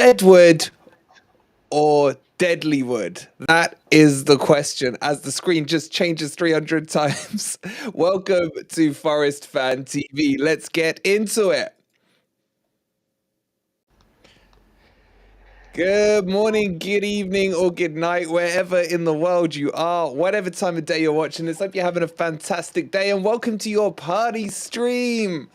Deadwood or deadly wood? That is the question as the screen just changes 300 times. Welcome to Forest Fan TV. Let's get into it. Good morning, good evening, or good night, wherever in the world you are, whatever time of day you're watching this. Hope you're having a fantastic day, and welcome to your party stream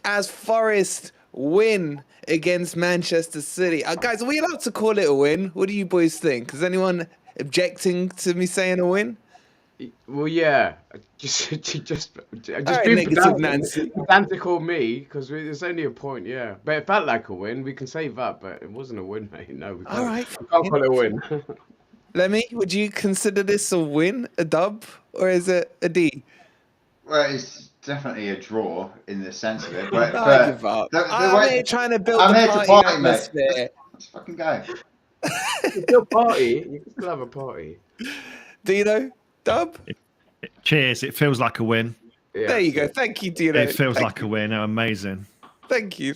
as Forest win against Manchester City. Guys, are we allowed to call it a win? What do you boys think? Is anyone objecting to me saying a win? Well, yeah, just right, being negative Nancy. pedantic or me, because it's only a point, yeah. But it felt like a win. We can say that, but it wasn't a win, mate. No, we can't. All right. We can't call it a win. Lemmy, would you consider this a win, a dub, or is it a D? Well, it's definitely a draw in the sense of it. But, I give up. I'm trying to build the party atmosphere. Let's fucking go. It's still party. You can still have a party. Dino, dub? Cheers. It feels like a win. Yeah, there you go. Thank you, Dino. It feels like a win. Amazing. Thank you.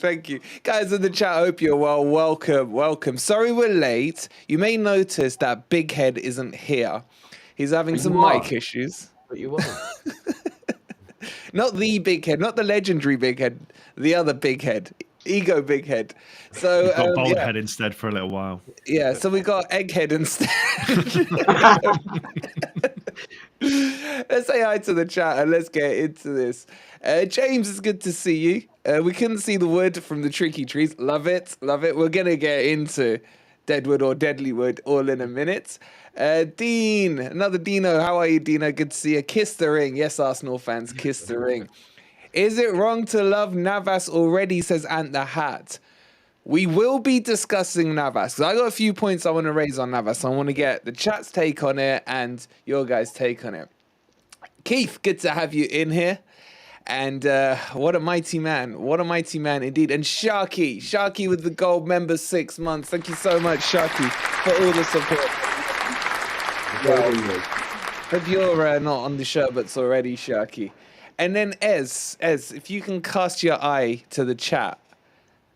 Guys in the chat, I hope you're well. Welcome. Sorry we're late. You may notice that Big Head isn't here. He's having some mic issues. But you are. Not the Big Head, not the legendary Big Head, the other Big Head. Ego Big Head. So we've got Bald Head instead for a little while. Yeah, so we got Egghead instead. Let's say hi to the chat and let's get into this. James, it's good to see you. We couldn't see the wood from the tricky trees. Love it. We're gonna get into Deadwood or Deadly Wood all in a minute. Dean, another Dino. How are you, Dino? Good to see you. Kiss the ring. Yes, Arsenal fans, kiss the ring. Is it wrong to love Navas already, says Ant the Hat. We will be discussing Navas. I got a few points I want to raise on Navas. I want to get the chat's take on it and your guys' take on it. Keith, good to have you in here. And what a mighty man. What a mighty man indeed. And Sharky with the gold member 6 months. Thank you so much, Sharky, for all the support. Hope you're not on the sherbets already, Sharky. And then Ez, if you can cast your eye to the chat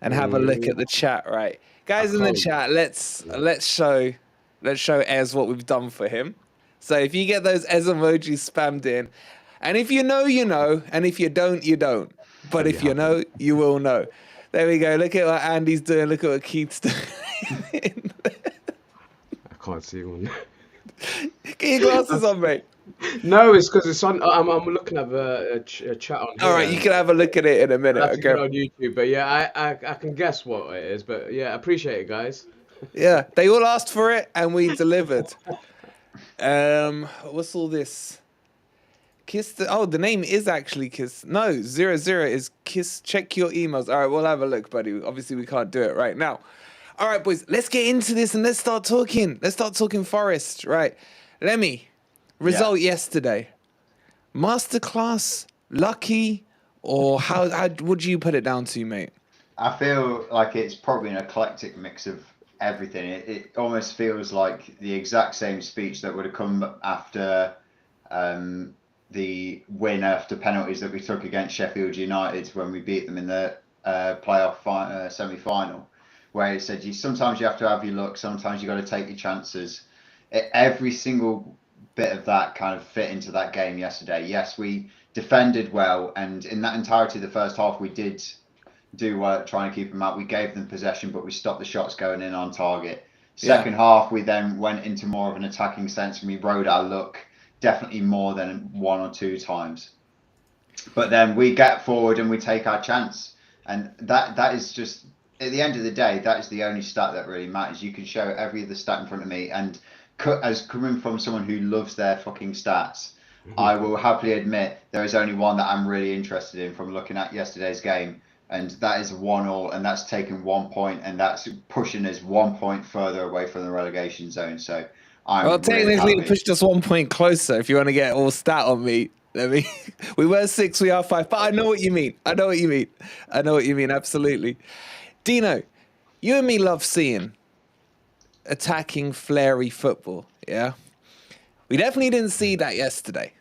and have a look at the chat, right? Guys in the chat, let's show Ez what we've done for him. So if you get those Ez emojis spammed in, and if you know, you know, and if you don't, you don't. But if you know, you will know. There we go. Look at what Andy's doing. Look at what Keith's doing. I can't see one. Get your glasses on, mate. No, it's because it's on. I'm looking at a chat on here. All right, you can have a look at it in a minute. Okay. On YouTube, but yeah, I can guess what it is. But yeah, I appreciate it, guys. Yeah, they all asked for it, and we delivered. What's all this? The name is actually Kiss. No, 00 is Kiss. Check your emails. All right, we'll have a look, buddy. Obviously, we can't do it right now. All right, boys, let's get into this and let's start talking. Let's start talking Forest. Right, Lemmy. Result yesterday. Masterclass, lucky, or how would you put it down to, mate? I feel like it's probably an eclectic mix of everything. It almost feels like the exact same speech that would have come after the win after penalties that we took against Sheffield United when we beat them in the playoff semi-final, where it said sometimes you have to have your luck, sometimes you got to take your chances. Every single bit of that kind of fit into that game yesterday. Yes, we defended well, and in that entirety of the first half, we did do work trying to keep them out. We gave them possession, but we stopped the shots going in on target. Second half, we then went into more of an attacking sense, and we rode our luck definitely more than one or two times. But then we get forward and we take our chance, and that is just, at the end of the day, that is the only stat that really matters. You can show every other stat in front of me, and as coming from someone who loves their fucking stats, I will happily admit there is only one that I'm really interested in from looking at yesterday's game, and that is 1-1, and that's taken 1 point, and that's pushing us 1 point further away from the relegation zone. So technically it pushed us 1 point closer if you want to get all stat on me. I mean, we were 6, we are 5, but I know what you mean. Absolutely. Dino, you and me love seeing attacking, flary football, yeah? We definitely didn't see that yesterday.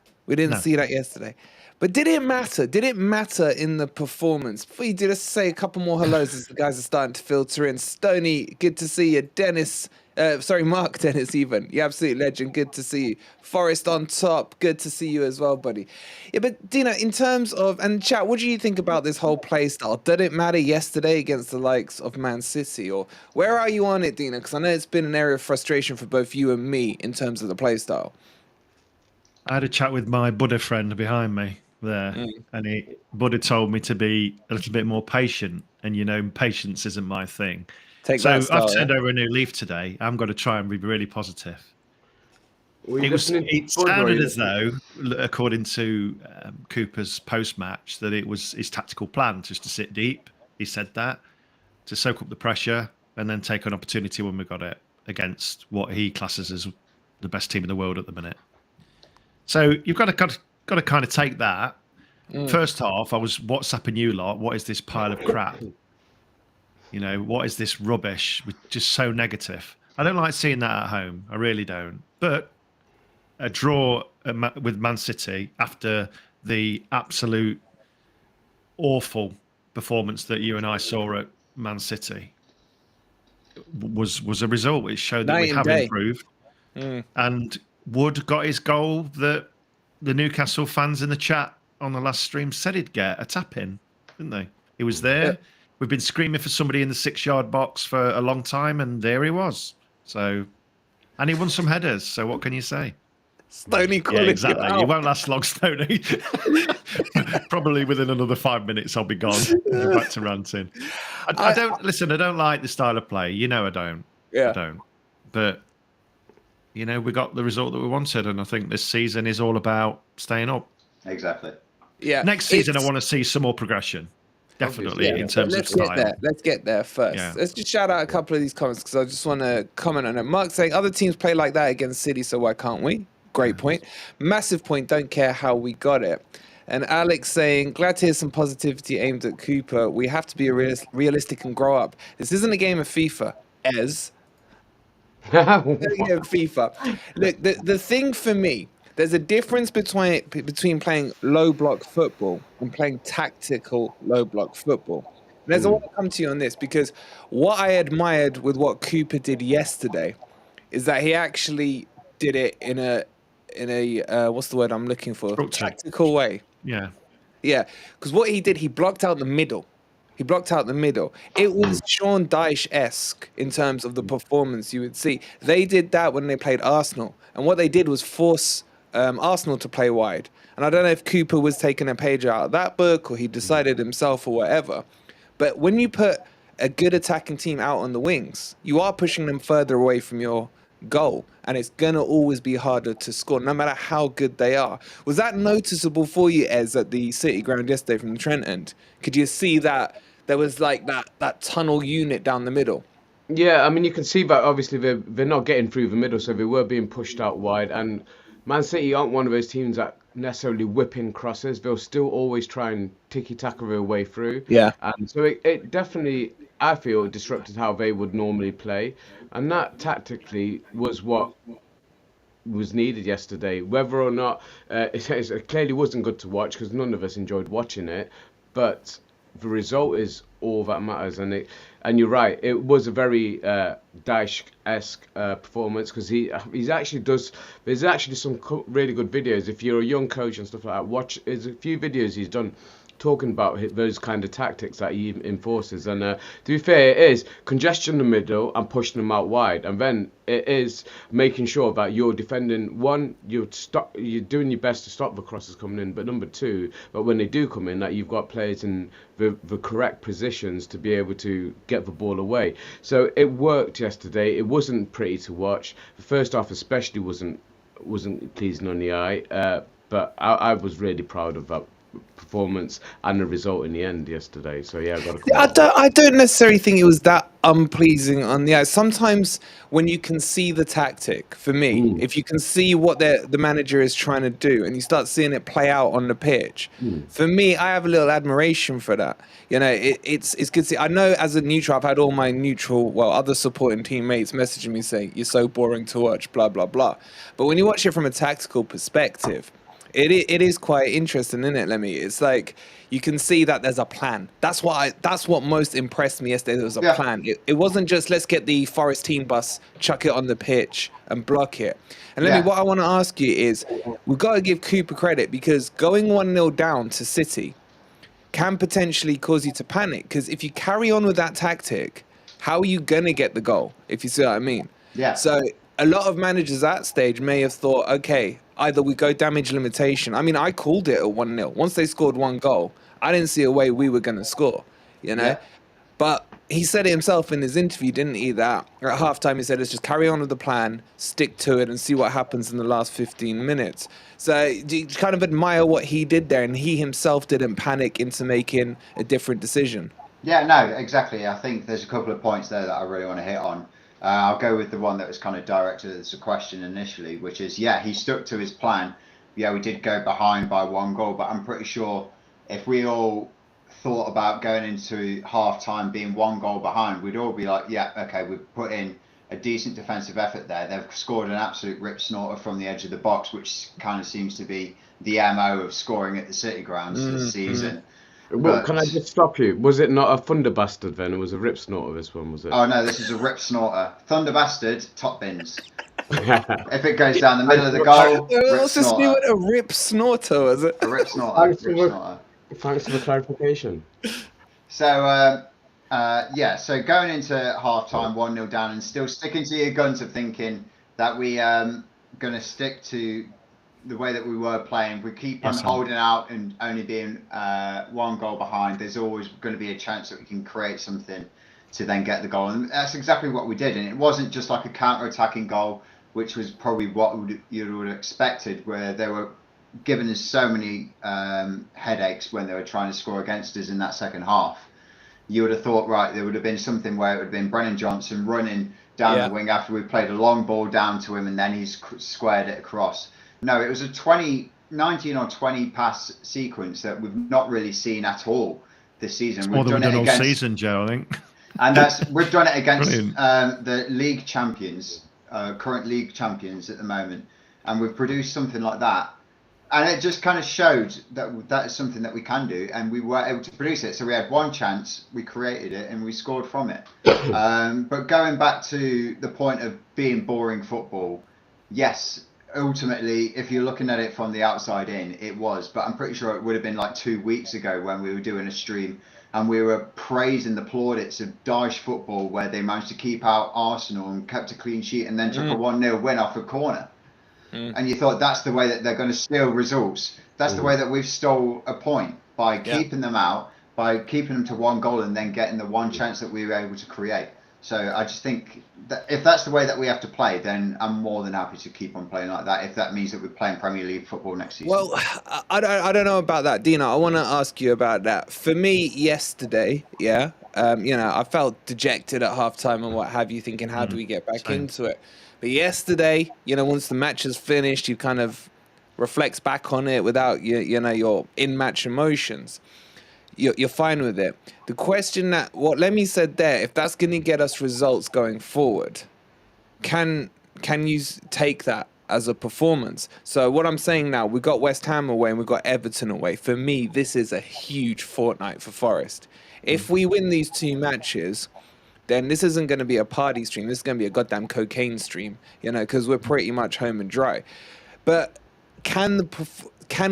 But But did it matter? Did it matter in the performance? Before you do, let's say a couple more hellos as the guys are starting to filter in. Stoney, good to see you. Dennis, Mark Dennis even. You absolute legend, good to see you. Forest on top, good to see you as well, buddy. Yeah, but Dino, in terms of, and chat, what do you think about this whole play style? Did it matter yesterday against the likes of Man City? Or where are you on it, Dino? Because I know it's been an area of frustration for both you and me in terms of the play style. I had a chat with my Buddha friend behind me there, and Buddha told me to be a little bit more patient, and patience isn't my thing. So I've turned over a new leaf today. I'm going to try and be really positive. It sounded as though, according to Cooper's post-match, that it was his tactical plan just to sit deep. He said that, to soak up the pressure and then take an opportunity when we got it against what he classes as the best team in the world at the minute. So you've got to kind of take that. First half, I was WhatsApping you lot. What is this pile of crap? What is this rubbish? Just so negative. I don't like seeing that at home. I really don't. But a draw with Man City after the absolute awful performance that you and I saw at Man City was a result. It showed that we have improved. And Wood got his goal that the Newcastle fans in the chat on the last stream said he'd get, a tap in, didn't they? He was there. Yeah. We've been screaming for somebody in the 6-yard box for a long time, and there he was. So, and he won some headers. So what can you say? Stoney calling exactly. You won't last long, Stoney. Probably within another 5 minutes, I'll be gone. Back to ranting. I don't like the style of play. I don't. Yeah. I don't. But we got the result that we wanted, and I think this season is all about staying up. Exactly. Yeah. Next season, I want to see some more progression. Definitely, in terms of style. Let's get there first. Yeah. Let's just shout out a couple of these comments because I just want to comment on it. Mark saying other teams play like that against City, so why can't we? Great point. Massive point. Don't care how we got it. And Alex saying, glad to hear some positivity aimed at Cooper. We have to be realistic and grow up. This isn't a game of FIFA, FIFA. Look, the thing for me, there's a difference between playing low block football and playing tactical low block football. And I want to come to you on this because what I admired with what Cooper did yesterday is that he actually did it in a what's the word I'm looking for? Tactical way. Yeah. Yeah. Because what he did, he blocked out the middle. It was Sean Dyche-esque in terms of the performance you would see. They did that when they played Arsenal. And what they did was force Arsenal to play wide. And I don't know if Cooper was taking a page out of that book or he decided himself or whatever. But when you put a good attacking team out on the wings, you are pushing them further away from your goal. And it's going to always be harder to score, no matter how good they are. Was that noticeable for you, Ez, at the City ground yesterday from the Trent end? Could you see that there was like that tunnel unit down the middle? Yeah, I mean, you can see that obviously they're not getting through the middle, so they were being pushed out wide. And Man City aren't one of those teams that necessarily whip in crosses. They'll still always try and tiki-taka their way through. Yeah. And so it definitely, I feel, disrupted how they would normally play. And that tactically was what was needed yesterday. Whether or not it clearly wasn't good to watch because none of us enjoyed watching it, but the result is all that matters. And you're right, it was a very Dyche-esque performance because he's actually does. There's actually some really good videos if you're a young coach and stuff like that. There's a few videos he's done talking about those kind of tactics that he enforces. And to be fair, it is congestion in the middle and pushing them out wide, and then it is making sure that you're defending. One, you're doing your best to stop the crosses coming in, but number two, but when they do come in, that you've got players in the correct positions to be able to get the ball away. So it worked yesterday. It wasn't pretty to watch. The first half especially wasn't pleasing on the eye, but I was really proud of that performance and the result in the end yesterday. So yeah, I don't necessarily think it was that unpleasing on the eye. Sometimes when you can see the tactic, for me, if you can see what the manager is trying to do and you start seeing it play out on the pitch, for me, I have a little admiration for that. It's good to see. I know as a neutral, I've had all my other supporting teammates messaging me saying, you're so boring to watch, blah, blah, blah. But when you watch it from a tactical perspective, It is quite interesting, isn't it, Lemmy? It's like you can see that there's a plan. That's what most impressed me yesterday. There was a plan. It wasn't just let's get the Forest team bus, chuck it on the pitch and block it. And Lemmy, what I want to ask you is, we've got to give Cooper credit, because going 1-0 down to City can potentially cause you to panic, because if you carry on with that tactic, how are you gonna get the goal? If you see what I mean? Yeah. So a lot of managers at that stage may have thought, okay, either we go damage limitation. I mean, I called it at 1-0. Once they scored 1 goal, I didn't see a way we were going to score, you know? Yeah. But he said it himself in his interview, didn't he, that at halftime he said, let's just carry on with the plan, stick to it, and see what happens in the last 15 minutes. So do you kind of admire what he did there, and he himself didn't panic into making a different decision? Yeah, no, exactly. I think there's a couple of points there that I really want to hit on. I'll go with the one that was kind of directed as a question initially, which is, he stuck to his plan. Yeah, we did go behind by 1 goal, but I'm pretty sure if we all thought about going into half-time being 1 goal behind, we'd all be like, yeah, okay, we've put in a decent defensive effort there. They've scored an absolute rip snorter from the edge of the box, which kind of seems to be the MO of scoring at the City grounds this season. Well, can I just stop you? Was it not a Thunder Bastard then? It was a rip snorter, this one, was it? Oh, no, this is a rip snorter. Thunder Bastard, top bins. If it goes down the middle of the goal, rip snorter. A rip snorter, was it? A rip snorter. Thanks for the clarification. So, so going into half-time, 1-0 down, and still sticking to your guns of thinking that we going to stick to the way that we were playing. We keep on holding out and only being 1 goal behind. There's always going to be a chance that we can create something to then get the goal, and that's exactly what we did. And it wasn't just like a counter-attacking goal, which was probably what you would have expected, where they were giving us so many headaches when they were trying to score against us in that second half. You would have thought, right, there would have been something where it would have been Brennan Johnson running down the wing after we played a long ball down to him, and then he's squared it across. No, it was a 19 or 20 pass sequence that we've not really seen at all this season. We've done it all season, Joe, I think. And we've done it against the league champions, current league champions at the moment, and we've produced something like that. And it just kind of showed that that is something that we can do, and we were able to produce it. So we had 1 chance, we created it, and we scored from it. But going back to the point of being boring football, yes, ultimately, if you're looking at it from the outside in, it was. But I'm pretty sure it would have been like 2 weeks ago when we were doing a stream and we were praising the plaudits of Dyche football, where they managed to keep out Arsenal and kept a clean sheet and then took a 1-0 win off a corner. And you thought that's the way that they're going to steal results. That's the way that we've stole a point, by keeping them out, by keeping them to 1 goal and then getting the 1 chance that we were able to create. So I just think that if that's the way that we have to play, then I'm more than happy to keep on playing like that, if that means that we're playing Premier League football next season. Well, I don't know about that, Dina. I want to ask you about that. For me, yesterday, I felt dejected at halftime and what have you, thinking, how do we get back into it? But yesterday, once the match is finished, you kind of reflect back on it without your in-match emotions. You're fine with it. The question that what Lemmy said there, if that's going to get us results going forward, can you take that as a performance? So what I'm saying now, we've got West Ham away and we've got Everton away. For me, this is a huge fortnight for Forest. If we win these 2 matches, then this isn't going to be a party stream. This is going to be a goddamn cocaine stream, because we're pretty much home and dry. But can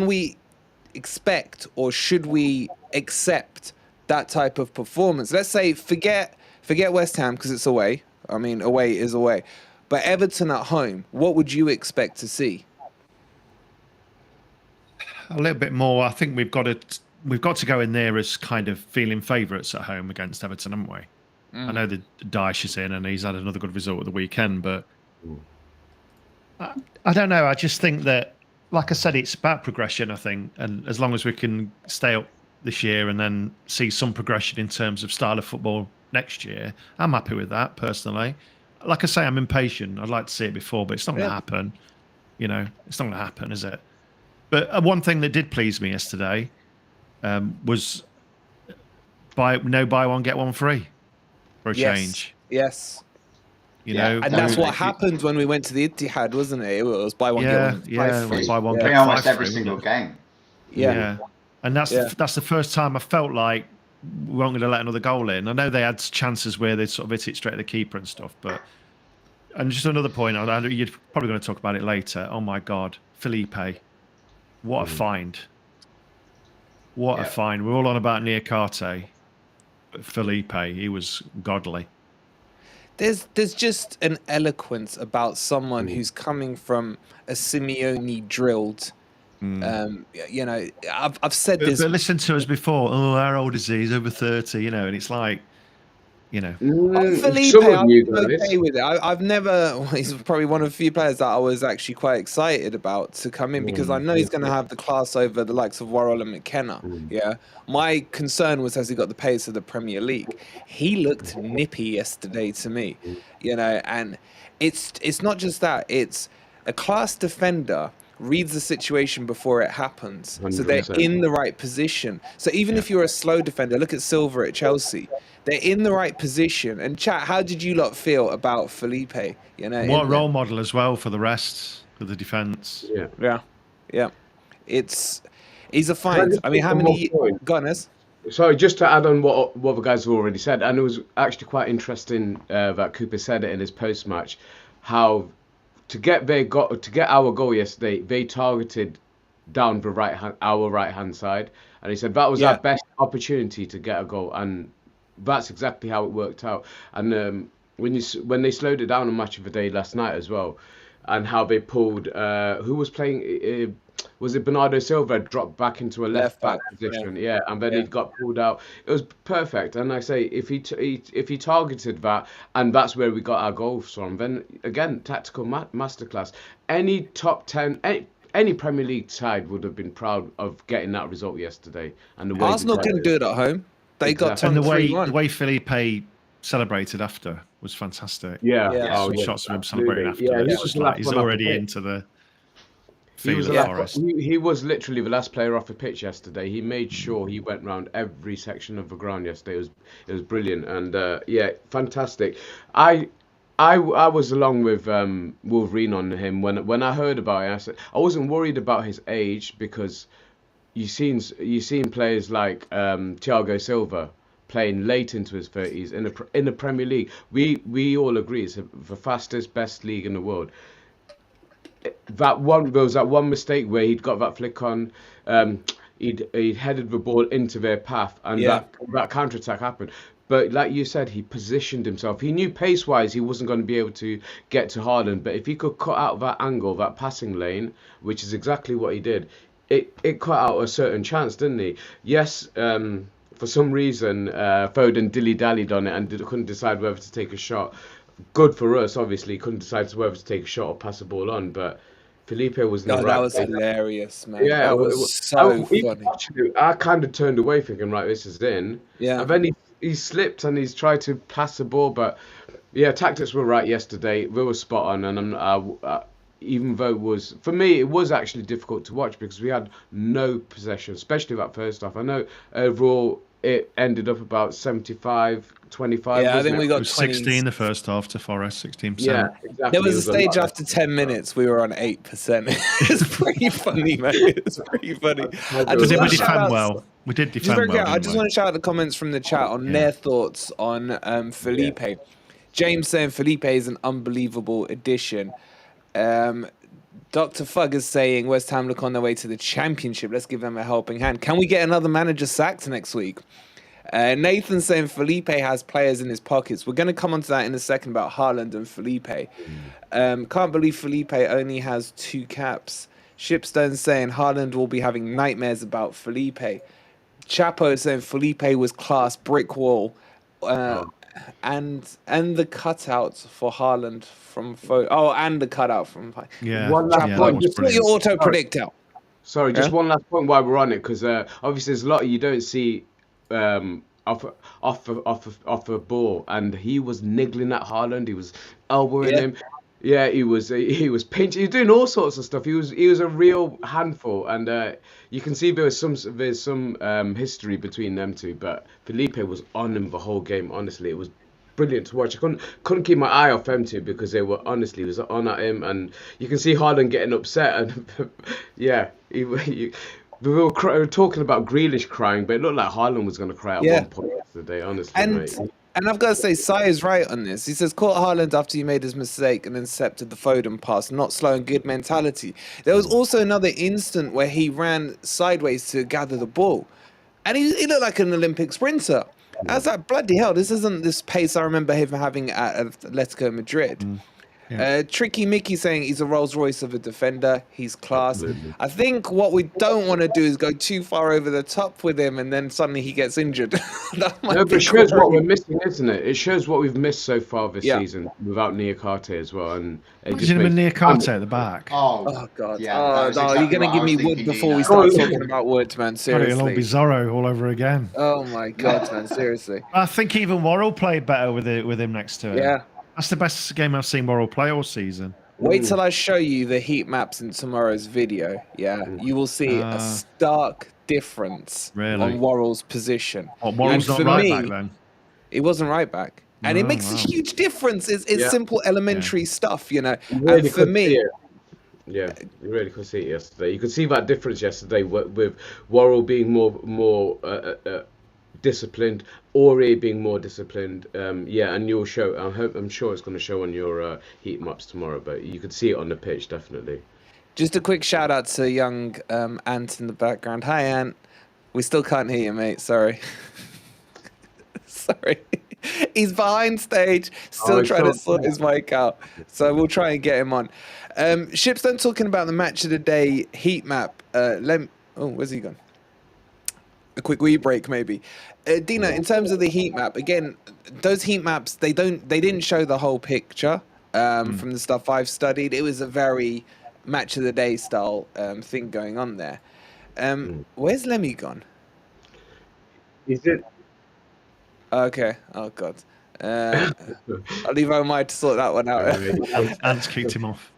we expect, or should we accept that type of performance? Let's say forget West Ham because it's away. I mean, away is away. But Everton at home, what would you expect to see? A little bit more. I think we've got to go in there as kind of feeling favourites at home against Everton, haven't we? I know that Dyche is in and he's had another good result at the weekend, but I don't know. I just think that, like I said, it's about progression, I think. And as long as we can stay up this year and then see some progression in terms of style of football next year, I'm happy with that, personally. Like I say, I'm impatient. I'd like to see it before, but it's not going to happen. It's not going to happen, is it? But one thing that did please me yesterday was buy one, get one free for a change. Yes. You Yeah, know, And that's what definitely. happened when we went to the Etihad, wasn't it? It was buy one, get yeah, one, yeah, five it was free. buy one Yeah. get In almost five every free, single wasn't it? game. Yeah. Yeah, and that's Yeah. that's the first time I felt like we weren't going to let another goal in. I know they had chances where they sort of hit it straight at the keeper and stuff, but and just another point, you're probably going to talk about it later. Oh my God, Felipe, what a find! What a Yeah. find! We're all on about Niakate, but Felipe, he was godly. There's just an eloquence about someone who's coming from a Simeone drilled. You know, I've said But, this. but listen to us before. Oh, how old is he? He's over 30. You know, and it's like, you know, Felipe, Some of I'm you okay guys. with it. I've never. Well, he's probably one of the few players that I was actually quite excited about to come in because I know he's going to have the class over the likes of Worrell and McKenna. Yeah, my concern was, has he got the pace of the Premier League? He looked nippy yesterday to me, you know, and it's not just that. It's a class defender reads the situation before it happens, so they're 100%. in the right position. So even if you're a slow defender, look at Silva at Chelsea. They're in the right position. And chat, how did you lot feel about Felipe? You know, what in role model as well for the rest of the defence. Yeah. there? Yeah. He's a Can I find. just I mean, make how one more many point? gunners? Sorry, just to add on what the guys have already said, and it was actually quite interesting that Cooper said it in his post match, how to get our goal yesterday, they targeted down the our right hand side, and he said that was our best opportunity to get a goal, and that's exactly how it worked out. And when they slowed it down on Match of the Day last night as well, and how they pulled who was playing. Was it Bernardo Silva dropped back into a left back position? Yeah, and then he got pulled out. It was perfect. And I say if he targeted that, and that's where we got our goals from. Then again, tactical masterclass. Any top 10, any Premier League side would have been proud of getting that result yesterday. And the way Arsenal couldn't do it at home. They got Exactly. And tongue the 3-1. way Felipe celebrated after was fantastic. Yeah. Yeah. Some yeah, shots of him absolutely. celebrating after. Yeah, he It's was just the like last he's one off the already pitch. into the He was, feel of Forest. he was literally the last player off the pitch yesterday. He made sure he went round every section of the ground yesterday. It was brilliant, and yeah, fantastic. I was along with Wolverine on him when I heard about it. I said I wasn't worried about his age because you seen players like Thiago Silva playing late into his 30s in the Premier League. We all agree it's the fastest, best league in the world. There was that one mistake where he'd got that flick on, he'd headed the ball into their path, and that counter attack happened. But like you said, he positioned himself. He knew pace wise he wasn't going to be able to get to Haaland, but if he could cut out that angle, that passing lane, which is exactly what he did, it cut out a certain chance, didn't he? Yes. For some reason, Foden dilly-dallied on it and couldn't decide whether to take a shot. Good for us, obviously. Couldn't decide whether to take a shot or pass the ball on. But Felipe was in the right that was place. hilarious, man. Yeah, that was so funny. Actually, I kind of turned away thinking, right, this is in. Yeah. And then he slipped and he's tried to pass the ball. But yeah, tactics were right yesterday. We were spot on. And even though for me, it was actually difficult to watch because we had no possession, especially that first half. I know overall it ended up about 75-25. Yeah, I think we got 16 the first half to Forest, 16%. Yeah, exactly. There was a stage after 10 minutes we were on 8%. It's pretty funny, man. It's pretty funny. We did defend well. We did defend well. I just want to shout out the comments from the chat on their thoughts on Felipe. Yeah. James saying Felipe is an unbelievable addition. Dr. Fug is saying West Ham look on their way to the Championship. Let's give them a helping hand. Can we get another manager sacked next week? Nathan saying Felipe has players in his pockets. We're going to come on to that in a second about Haaland and Felipe. Can't believe Felipe only has 2 caps. Shipstone saying Haaland will be having nightmares about Felipe. Chapo saying Felipe was class, brick wall. And the cutout for Haaland from and the cutout from one last point. Just put your auto predict out. Sorry, just one last point while we're on it, because obviously there's a lot you don't see off a ball, and he was niggling at Haaland. He was elbowing him. Yeah, he was pinching. He was doing all sorts of stuff. He was a real handful, and you can see there's some history between them two. But Felipe was on him the whole game. Honestly, it was brilliant to watch. I couldn't keep my eye off them two because they were honestly was on at him, and you can see Haaland getting upset, and yeah, we were talking about Grealish crying, but it looked like Haaland was going to cry at Yeah. one point yesterday. Honestly, And mate. and I've got to say, Sai is right on this. He says, caught Haaland after he made his mistake and intercepted the Foden pass, not slow and good mentality. There was also another instant where he ran sideways to gather the ball. And he looked like an Olympic sprinter. I was like, bloody hell, this isn't this pace I remember him having at Atletico Madrid. Yeah. Tricky Mickey saying he's a Rolls Royce of a defender. He's class. Absolutely. I think what we don't want to do is go too far over the top with him and then suddenly he gets injured. That might No, be but it shows what we're worrying. missing, isn't it? It shows what we've missed so far this Yeah. season without Niakate as well, and it just Imagine him and makes Niakate at the back. Oh God! Yeah, that Oh was no! exactly You're gonna what I give was me thinking, wood before we Dino. start Oh, talking about wood, man. God, it'll all be Seriously. Zorro all over again. Oh my God, man! Seriously. I think even Worrell played better with him next to him. Yeah. That's the best game I've seen Worrell play all season. Wait till I show you the heat maps in tomorrow's video. Yeah, you will see a stark difference Really? on Worrell's position. What, Worrell's And not for right me, back then? It wasn't right back, and it Oh, makes a wow. huge difference. It's Yeah. simple, elementary stuff, you know. You really And for could see me, it. Yeah, you really could see it yesterday. You could see that difference yesterday with Worrell being more disciplined, Ori being more disciplined. Yeah, and you'll show. I'm sure it's going to show on your heat maps tomorrow. But you could see it on the pitch definitely. just a quick shout out to young Ant in the background. Hi, Ant. We still can't hear you, mate. Sorry. Sorry. He's behind stage, still it's trying to not- sort his mic out. So we'll try and get him on. Shipstone talking about the match of the day heat map. Where's he gone? A quick wee break, maybe. Dina, in terms of the heat map, again, those heat maps they didn't show the whole picture from the stuff I've studied. It was a very match of the day style thing going on there. Where's Lemmy gone? Is it? Okay. Oh God. I'll leave Omar to sort that one out. Ants kicked him off.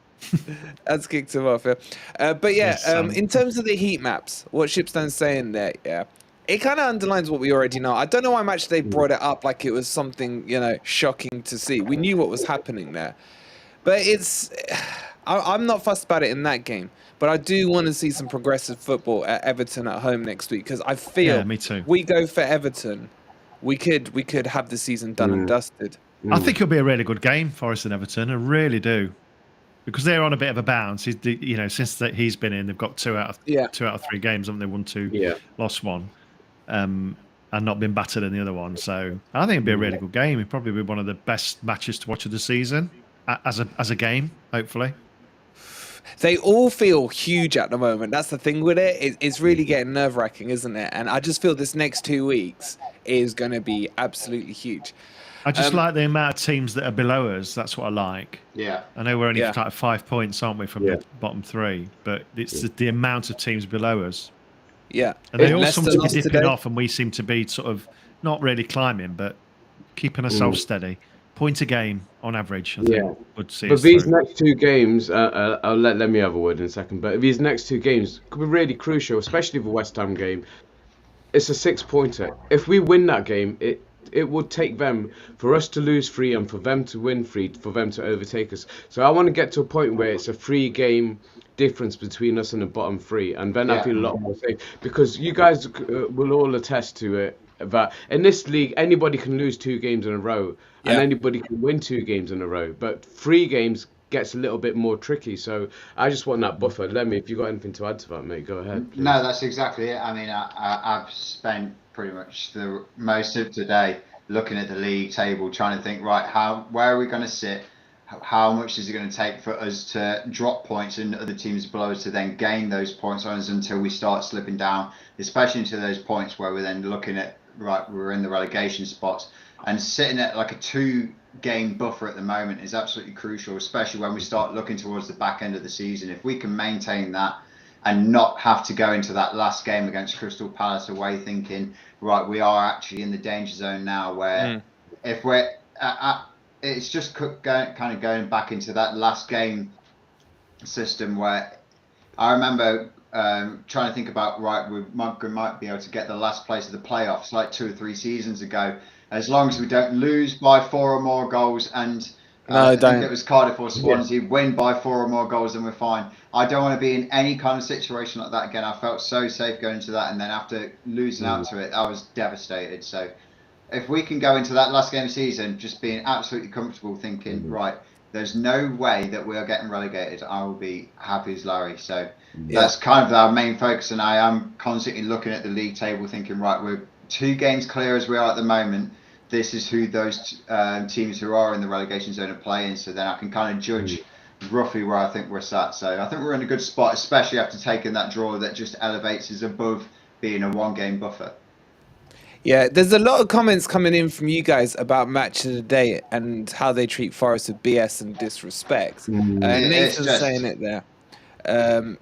That's kicked him off. Yeah. But yeah, Yes, in terms of the heat maps, what Shipstone's saying there, yeah, it kind of underlines what we already know. I don't know why much they brought it up like it was something, you know, shocking to see. We knew what was happening there, but I'm not fussed about it in that game. But I do want to see some progressive football at Everton at home next week because I feel Yeah, me too. we go for Everton, we could have the season done and dusted. I think it'll be a really good game, Forest and Everton. I really do, because they're on a bit of a bounce. You know, since he's been in, they've got 2 out of 3 games, haven't they? Won 2, lost 1, and not been battered in the other one. So I think it'd be a really good game. It'd probably be one of the best matches to watch of the season as a game. Hopefully. They all feel huge at the moment. That's the thing with it. It's really getting nerve-wracking, isn't it? And I just feel this next 2 weeks is going to be absolutely huge. I just like the amount of teams that are below us. That's what I like. Yeah. I know we're only Yeah. like 5 points, aren't we, from the bottom 3? But it's the amount of teams below us. Yeah. And they all Leicester seem to be lost dipping today. off, and we seem to be sort of not really climbing, but keeping ourselves steady. Point a game on average, I think, would see But us these through. next 2 games, I'll let me have a word in a second. But these next 2 games could be really crucial, especially the West Ham game. It's a 6-pointer. If we win that game, it would take them for us to lose 3 and for them to win 3 for them to overtake us. So I want to get to a point where it's a 3-game difference between us and the bottom 3, and then I feel a lot more safe because you guys will all attest to it that in this league anybody can lose 2 games in a row and anybody can win 2 games in a row, but 3 games gets a little bit more tricky. So I just want that buffer. Lemmy, if you got anything to add to that, mate, go ahead, please. No, that's exactly it. I mean, I've spent pretty much the most of today looking at the league table, trying to think, right, where are we going to sit? How much is it going to take for us to drop points and other teams below us to then gain those points on us until we start slipping down, especially into those points where we're then looking at, right, we're in the relegation spots, and sitting at like a 2-game buffer at the moment is absolutely crucial, especially when we start looking towards the back end of the season. If we can maintain that and not have to go into that last game against Crystal Palace away thinking, right, we are actually in the danger zone now, where if we're it's just kind of going back into that last game system where I remember trying to think about, right, we might be able to get the last place of the playoffs like 2 or 3 seasons ago, as long as we don't lose by 4 or more goals, and No, I think don't. it was Cardiff or Swansea, win by 4 or more goals, and we're fine. I don't want to be in any kind of situation like that again. I felt so safe going into that, and then after losing out to it, I was devastated. So if we can go into that last game of the season just being absolutely comfortable, thinking, right, there's no way that we are getting relegated, I will be happy as Larry. So that's kind of our main focus, and I am constantly looking at the league table thinking, right, we're 2 games clear as we are at the moment. This is who those teams who are in the relegation zone are playing, so then I can kind of judge roughly where I think we're sat. So I think we're in a good spot, especially after taking that draw that just elevates us above being a 1-game buffer. Yeah, there's a lot of comments coming in from you guys about match of the day and how they treat Forest with BS and disrespect. Nathan's saying it there,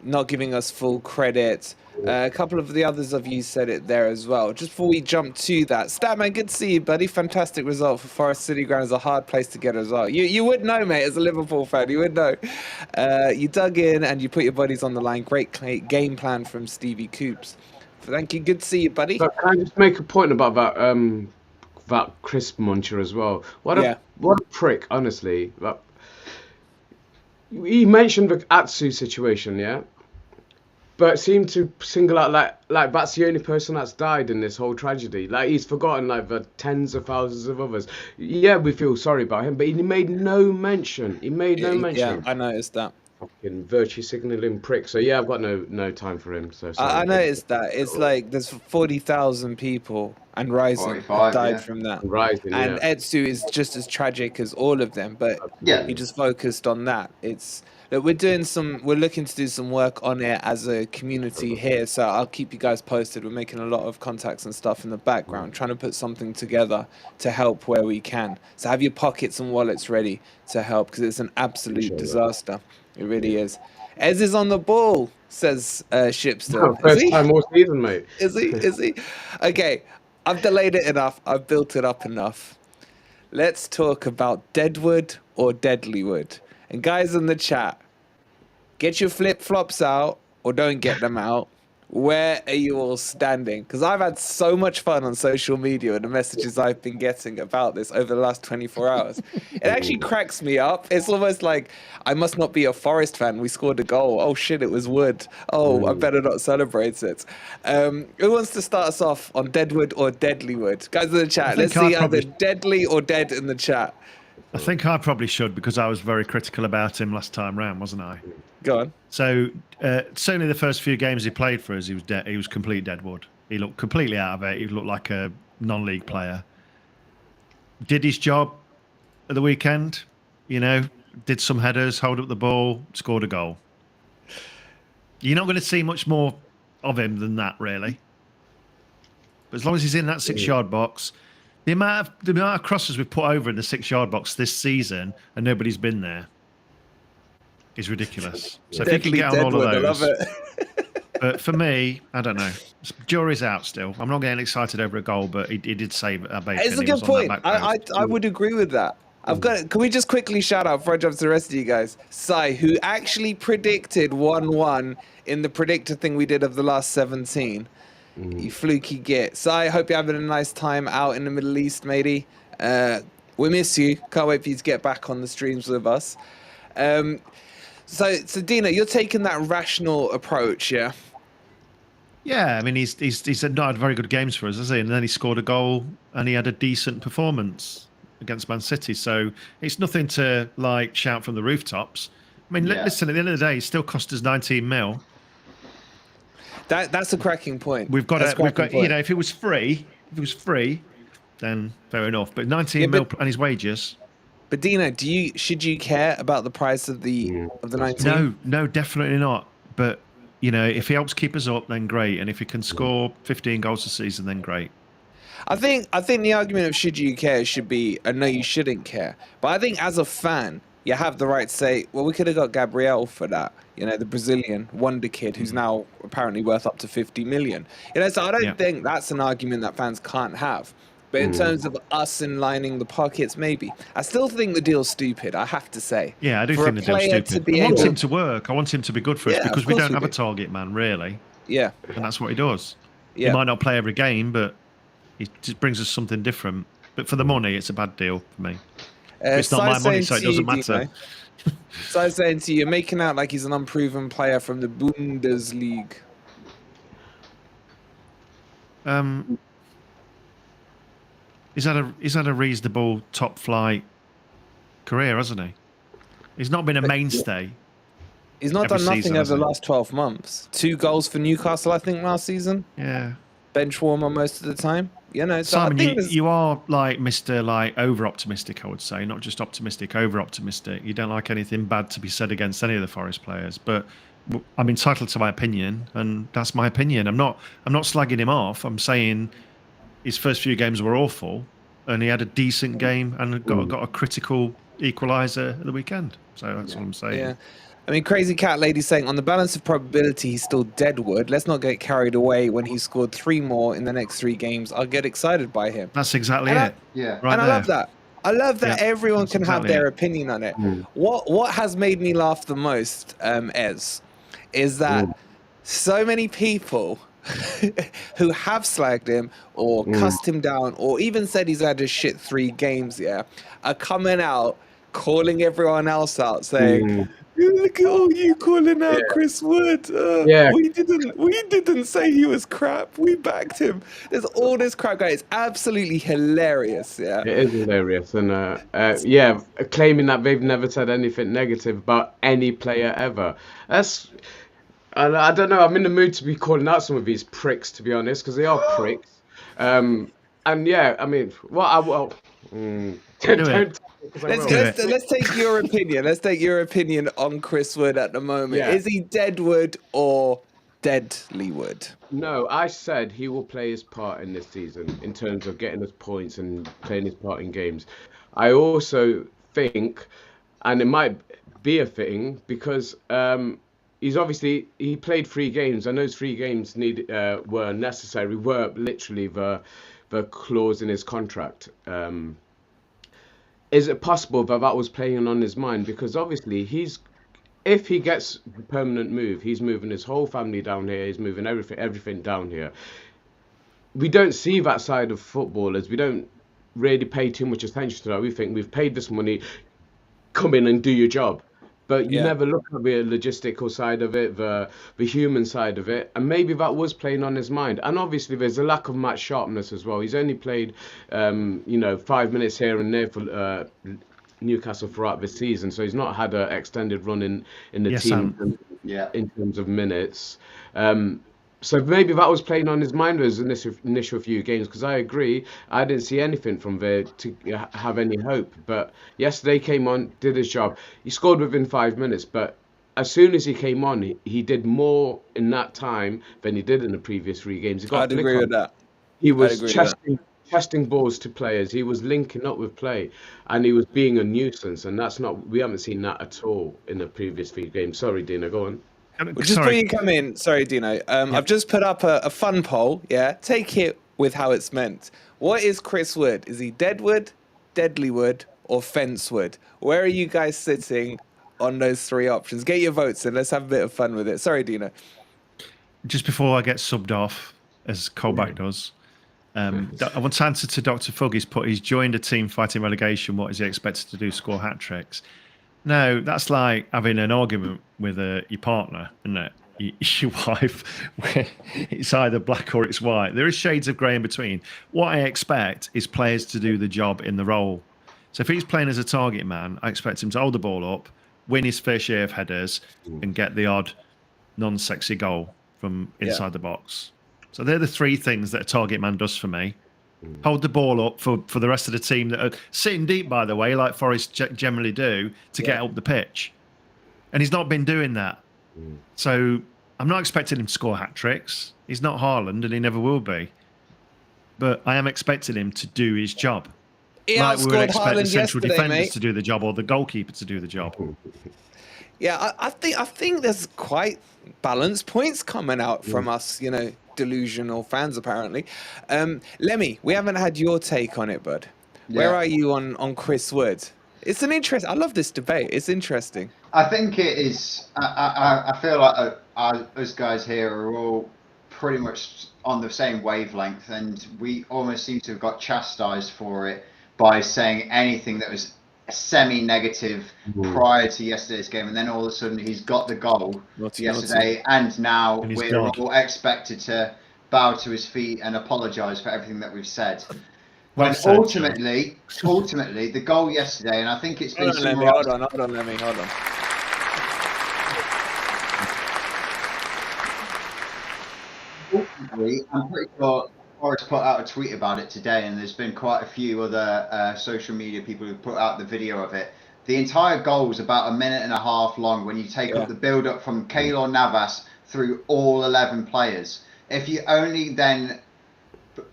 not giving us full credit. A couple of the others of you said it there as well. Just before we jump to that, Statman, good to see you, buddy. Fantastic result for Forest City Ground. Is a hard place to get as well. You would know, mate, as a Liverpool fan. You would know. You dug in and you put your bodies on the line. Great game plan from Stevie Coops. Thank you. Good to see you, buddy. But can I just make a point about that crisp muncher as well? What a prick, honestly. Like, he mentioned the Atsu situation, yeah, but seemed to single out like that's the only person that's died in this whole tragedy. Like, he's forgotten like the tens of thousands of others. Yeah, we feel sorry about him, but he made no mention. He made no mention. Yeah, I noticed that. Fucking virtue signaling prick. So yeah, I've got no time for him. So sorry. I noticed that. It's like there's 40,000 people and rising have died from that. Rising, and Etsu is just as tragic as all of them, but he just focused on that. It's that we're looking to do some work on it as a community here, so I'll keep you guys posted. We're making a lot of contacts and stuff in the background, trying to put something together to help where we can. So have your pockets and wallets ready to help, because it's an absolute disaster. It really is. Ez is on the ball, says Shipster. First time all season, mate. Is he? Okay, I've delayed it enough. I've built it up enough. Let's talk about Deadwood or Deadlywood. And guys in the chat, get your flip-flops out or don't get them out. Where are you all standing? Because I've had so much fun on social media and the messages I've been getting about this over the last 24 hours. It actually cracks me up. It's almost like I must not be a Forest fan. We scored a goal. Oh, shit, it was Wood. Oh, I better not celebrate it. Who wants to start us off on Deadwood or Deadlywood? Guys in the chat, let's see either deadly or dead in the chat. I think I probably should, because I was very critical about him last time round, wasn't I? Go on. So certainly the first few games he played for us, he was dead. He was complete Deadwood. He looked completely out of it. He looked like a non-league player. Did his job at the weekend. You know, did some headers, hold up the ball, scored a goal. You're not going to see much more of him than that, really. But as long as he's in that 6-yard box, the amount of crosses we've put over in the 6-yard box this season and nobody's been there is ridiculous. So if you can get on all of those. I love it. But for me, I don't know. Jury's out still. I'm not getting excited over a goal, but he did save a bacon. It's a good point. I would agree with that. Can we just quickly shout out before I jump to the rest of you guys? Sai, who actually predicted 1-1 in the predictor thing we did of the last 17. You fluky git. Sai, hope you're having a nice time out in the Middle East, matey. We miss you. Can't wait for you to get back on the streams with us. So Dina, you're taking that rational approach, yeah? Yeah, I mean, he's not had very good games for us, has he? And then he scored a goal and he had a decent performance against Man City. So it's nothing to like shout from the rooftops. I mean, listen, at the end of the day, it still cost us 19 mil. That's a cracking point. We've got, you know, if it was free, then fair enough. But 19 mil and his wages. But Dino, should you care about the price of the 19? No, definitely not. But you know, if he helps keep us up, then great. And if he can score 15 goals a season, then great. I think the argument of should you care should be no, you shouldn't care. But I think as a fan, you have the right to say, well, we could have got Gabriel for that. You know, the Brazilian wonder kid who's now apparently worth up to 50 million. You know, so I don't think that's an argument that fans can't have. But in terms of us lining the pockets, maybe. I still think the deal's stupid, I have to say. Yeah, I do think the deal's stupid. I want him to work. I want him to be good for us because we don't have a target man, really. Yeah. And that's what he does. Yeah. He might not play every game, but he just brings us something different. But for the money, it's a bad deal for me. It's not my money, so it doesn't matter. So I was saying to you, you're making out like he's an unproven player from the Bundesliga. He's had a reasonable top flight career, hasn't he? He's not been a mainstay. He's not done nothing over the last 12 months. 2 goals for Newcastle, I think, last season. Yeah. Bench warmer most of the time. You know, so Simon, I think you are like Mr. like over optimistic, I would say, not just optimistic, over optimistic. You don't like anything bad to be said against any of the Forest players, but I'm entitled to my opinion, and that's my opinion. I'm not slagging him off. I'm saying his first few games were awful, and he had a decent game and got a critical equaliser at the weekend. So that's what I'm saying. Yeah. I mean, Crazy Cat Lady saying, on the balance of probability, he's still deadwood. Let's not get carried away. When he scored 3 more in the next 3 games, I'll get excited by him. That's exactly it. Yeah. Right and I there. love that. I love that everyone can have their opinion on it. What has made me laugh the most, Ez, is that so many people who have slagged him or cussed him down or even said he's had a shit 3 games, are coming out calling everyone else out, saying, look at all you calling out Chris Wood. We didn't say he was crap. We backed him. There's all this crap going. It's absolutely hilarious. Yeah, it is hilarious, and claiming that they've never said anything negative about any player ever. I don't know. I'm in the mood to be calling out some of these pricks, to be honest, because they are pricks. And yeah, I mean, Let's take your opinion. Let's take your opinion on Chris Wood at the moment. Yeah. Is he deadwood or deadlywood? No, I said he will play his part in this season in terms of getting us points and playing his part in games. I also think, and it might be a thing, because he played 3 games, and those 3 games were necessary, were literally the clause in his contract. Is it possible that was playing on his mind? Because obviously if he gets the permanent move, he's moving his whole family down here. He's moving everything down here. We don't see that side of footballers. We don't really pay too much attention to that. We think we've paid this money, come in and do your job. But you never look at the logistical side of it, the human side of it, and maybe that was playing on his mind. And obviously, there's a lack of match sharpness as well. He's only played, 5 minutes here and there for Newcastle throughout the season, so he's not had an extended run in the team in terms of minutes. So maybe that was playing on his mind as initial few games, because I agree, I didn't see anything from there to have any hope. But yesterday came on, did his job. He scored within 5 minutes, but as soon as he came on, he did more in that time than he did in the previous 3 games. I'd agree with that. He was chesting balls to players. He was linking up with play, and he was being a nuisance. And we haven't seen that at all in the previous 3 games. Sorry, Dina, go on. Just before you come in, sorry, Dino, I've just put up a fun poll, Take it with how it's meant. What is Chris Wood? Is he deadwood, deadlywood, or fencewood? Where are you guys sitting on those 3 options? Get your votes in. Let's have a bit of fun with it. Sorry, Dino. Just before I get subbed off, as Colback does, I want to answer to Dr. Fugg. He's joined a team fighting relegation. What is he expected to do? Score hat-tricks? No, that's like having an argument with your partner, isn't it? Your wife, where it's either black or it's white. There is shades of grey in between. What I expect is players to do the job in the role. So if he's playing as a target man, I expect him to hold the ball up, win his fair share of headers, and get the odd non-sexy goal from inside the box. So they're the 3 things that a target man does for me. Hold the ball up for the rest of the team that are sitting deep, by the way, like Forest generally do, to get up the pitch. And he's not been doing that. So I'm not expecting him to score hat-tricks. He's not Haaland, and he never will be. But I am expecting him to do his job. Like we would expect the central defenders to do the job or the goalkeeper to do the job. Yeah, I think there's quite balanced points coming out from us, delusional fans apparently. Lemmy, we haven't had your take on it, bud. Where are you on Chris Wood? It's an interest. I love this debate. It's interesting. I think it is. I feel like us guys here are all pretty much on the same wavelength, and we almost seem to have got chastised for it by saying anything that was semi-negative prior to yesterday's game, and then all of a sudden he's got the goal yesterday, and now we're all expected to bow to his feet and apologise for everything that we've said. When ultimately, the goal yesterday, and I think it's been summarised. Hold on, Lemmy. Ultimately, I'm pretty sure Forest put out a tweet about it today, and there's been quite a few other social media people who put out the video of it. The entire goal was about a minute and a half long when you take up the build-up from Keylor Navas through all 11 players. If you only then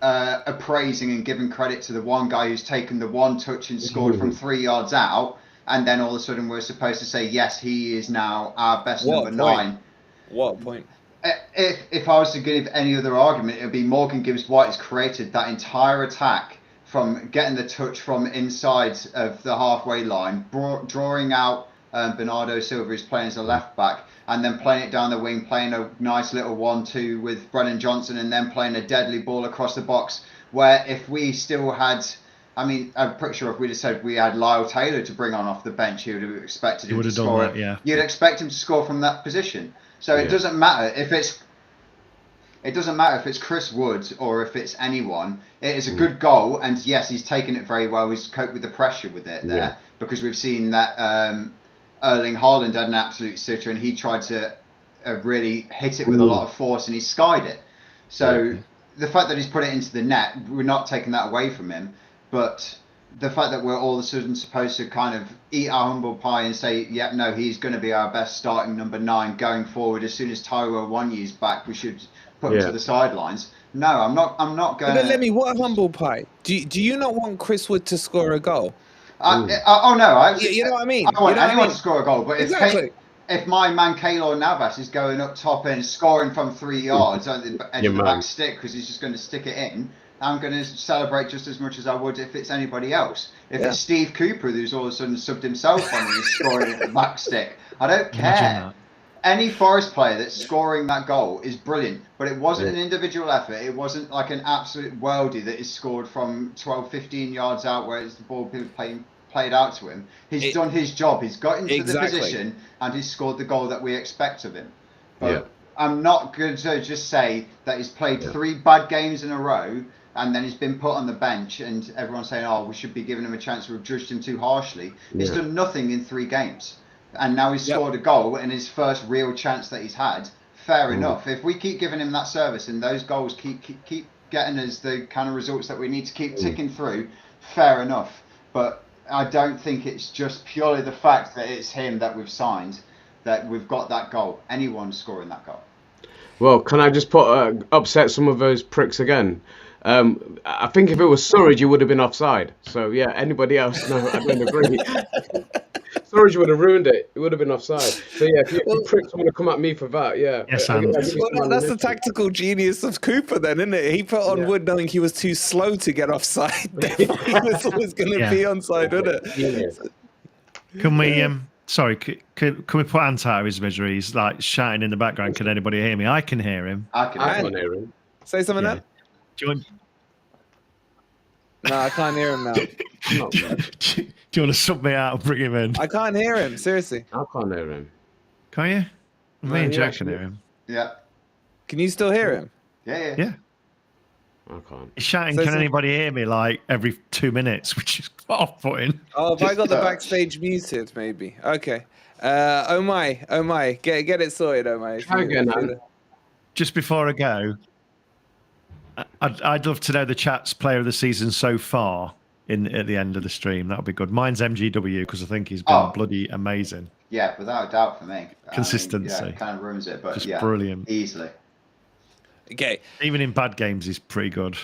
appraising and giving credit to the one guy who's taken the one touch and scored from 3 yards out, and then all of a sudden we're supposed to say, yes, he is now our best number 9. What a point. If I was to give any other argument, it would be Morgan Gibbs-White has created that entire attack from getting the touch from inside of the halfway line, drawing out Bernardo Silva, who's playing as a left back, and then playing it down the wing, playing a nice little 1-2 with Brennan Johnson, and then playing a deadly ball across the box, where if we still had... I mean, I'm pretty sure if we'd have said we had Lyle Taylor to bring on off the bench, you would have expected him to score it. Yeah. You'd expect him to score from that position. So it doesn't matter if it's Chris Wood or if it's anyone. It is a good goal, and yes, he's taken it very well. He's coped with the pressure with it there, because we've seen that Erling Haaland had an absolute sitter, and he tried to really hit it with a lot of force, and he skied it. So the fact that he's put it into the net, we're not taking that away from him, but the fact that we're all of a sudden supposed to kind of eat our humble pie and say, yeah, no, he's going to be our best starting number 9 going forward. As soon as Taiwo Wanyi's back, we should put him to the sidelines. No, I'm not going to... Let me, what a humble pie. Do you not want Chris Wood to score a goal? No. You know what I mean? I want anyone to score a goal, but exactly. if my man Keylor Navas is going up top and scoring from 3 yards at the edge of the back stick because he's just going to stick it in, I'm going to celebrate just as much as I would if it's anybody else. If it's Steve Cooper who's all of a sudden subbed himself on and he's scoring at the back stick, I don't care. Any Forest player that's scoring that goal is brilliant, but it wasn't an individual effort. It wasn't like an absolute worldie that is scored from 12, 15 yards out where it's the ball being played out to him. He's done his job. He's got into the position and he's scored the goal that we expect of him. But I'm not going to just say that he's played 3 bad games in a row and then he's been put on the bench and everyone's saying, oh, we should be giving him a chance. We've judged him too harshly. He's done nothing in 3 games. And now he's scored a goal in his first real chance that he's had. Fair enough. If we keep giving him that service and those goals keep getting us the kind of results that we need to keep ticking through, fair enough. But I don't think it's just purely the fact that it's him that we've signed, that we've got that goal. Anyone scoring that goal. Well, can I just upset some of those pricks again? I think if it was Surridge, you would have been offside. So yeah, anybody else? No, I don't agree. Surridge would have ruined it. It would have been offside. So yeah, if you pricks want to come at me for that, Yes, that's the tactical genius of Cooper, then, isn't it? He put on Wood knowing he was too slow to get offside. He was always going to be onside, wasn't it? Can we? Sorry, can we put Ant out of his misery? He's like shouting in the background. Can anybody hear me? I can hear him. I can hear him. Say something now. Do you want... No, I can't hear him now. Do you want to sub me out and bring him in? I can't hear him, seriously. I can't hear him. Can you? Me and Jack can hear him. Yeah. Can you still hear him? Yeah. I can't. He's shouting, can anybody hear me, like every 2 minutes, which is off-putting. Oh, have I got the backstage muted, maybe? Okay. Oh my. Get it sorted, oh my. Try again, man. Just before I go, I'd love to know the chat's player of the season so far at the end of the stream. That would be good. Mine's MGW because I think he's been bloody amazing. Yeah, without a doubt for me. Consistency. I mean, kind of ruins it, but just brilliant. Easily. Okay. Even in bad games, he's pretty good.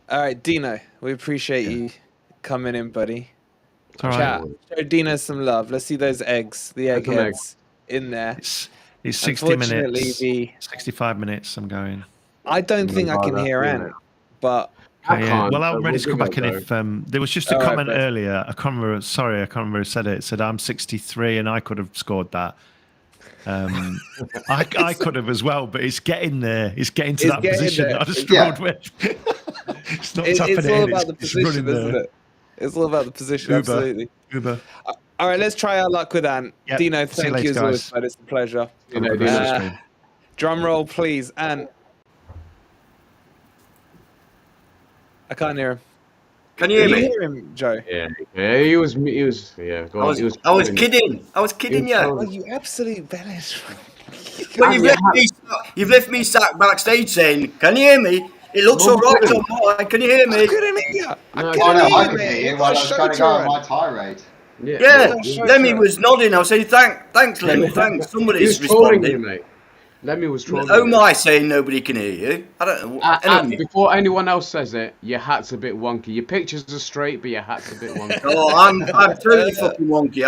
All right, Dino, we appreciate you coming in, buddy. It's all right. Show Dino some love. Let's see those eggs, the eggheads in there. It's 60 minutes. 65 minutes, I'm going. I don't think I can hear Ant, but... Well, I'm ready to come back in if... there was just a comment earlier. I can't remember who said it. It said, I'm 63 and I could have scored that. I could have as well, but it's getting there. It's getting to that position that I struggled with. It's not It's tapping it all in. about the It's position, running isn't the it? It's all about the position, Uber. absolutely. Uber. All right, let's try our luck with Ant. Yep. Dino, See you thank later, you as always, guys. but it's a pleasure. Have a good rest of the Uh, stream. Drum roll, please. Ant. I can't hear him. Can you hear Can me? you hear him, Joe? Yeah, he was, yeah, go on. I was kidding. I was kidding you. Oh, you absolute bellish. Well, you've left me sat backstage saying, "Can you hear me? It looks all right on mine. Can you hear I me?" couldn't hear you. No, Oh, couldn't no, I you, could mate. hear We've you got while a I was show trying to to go on run. my tirade. Yeah, sure, Lemmy sure. was nodding. I was saying, "Thanks, Lemmy. Thanks." He Somebody's was trolling you, responding. mate. Lemmy was trolling Oh you. my, saying nobody can hear you. I don't know. And Anyway. before anyone else says it, your hat's a bit wonky. Your pictures are straight, but your hat's a bit wonky. Oh, I'm totally fucking wonky.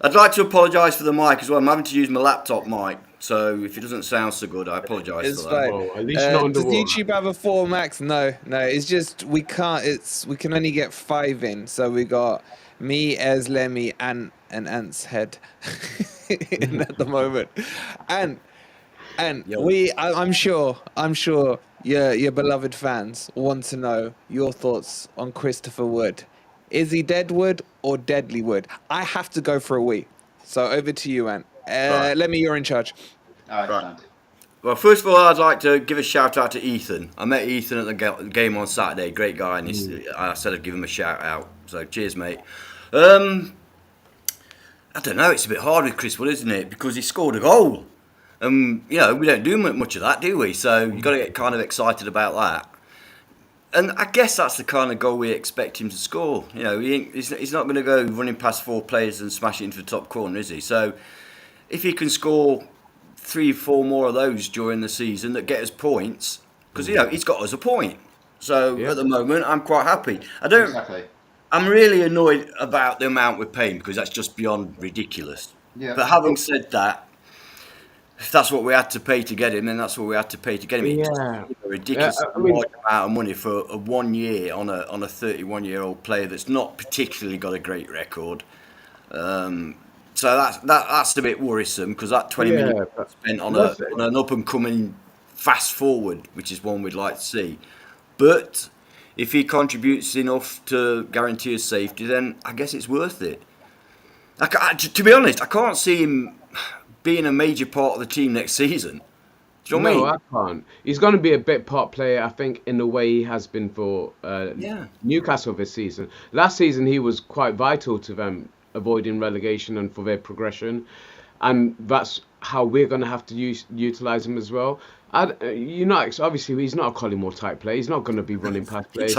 I'd like to apologise for the mic as well. I'm having to use my laptop mic, so if it doesn't sound so good, I apologise It's for that. fine. Oh, at least you're not Does underwater. YouTube have a 4 max? No. It's just we can't. We can only get 5 in. So we got me as Lemmy and Ant's head in at the moment, and I'm sure your beloved fans want to know your thoughts on Christopher Wood. Is he Deadwood or Deadly Wood? I have to go for a wee. So over to you, Ant. Right. Lemmy, you're in charge. All right. Well, first of all, I'd like to give a shout out to Ethan. I met Ethan at the game on Saturday. Great guy, and I said I'd give him a shout out. So cheers, mate. I don't know. It's a bit hard with Chris Wood, isn't it? Because he scored a goal. You know, we don't do much of that, do we? So you've got to get kind of excited about that. And I guess that's the kind of goal we expect him to score. You know, he's not going to go running past 4 players and smash it into the top corner, is he? So if he can score 3 or 4 more of those during the season that get us points, because, you know, he's got us a point. So at the moment, I'm quite happy. Exactly. I'm really annoyed about the amount we're paying because that's just beyond ridiculous. Yeah. But having said that, if that's what we had to pay to get him, then that's what we had to pay to get him. It's just a ridiculous large amount of money for a 1 year on a 31-year-old player that's not particularly got a great record. So that's a bit worrisome because that 20 million spent on an up and coming fast forward, which is one we'd like to see. But if he contributes enough to guarantee his safety, then I guess it's worth it. To be honest, I can't see him being a major part of the team next season. Do you know what I mean? No, I can't. He's going to be a bit part player, I think, in the way he has been for Newcastle this season. Last season, he was quite vital to them avoiding relegation and for their progression. And that's how we're going to have to utilise him as well. Obviously, he's not a Collymore type player. He's not going to be running past players.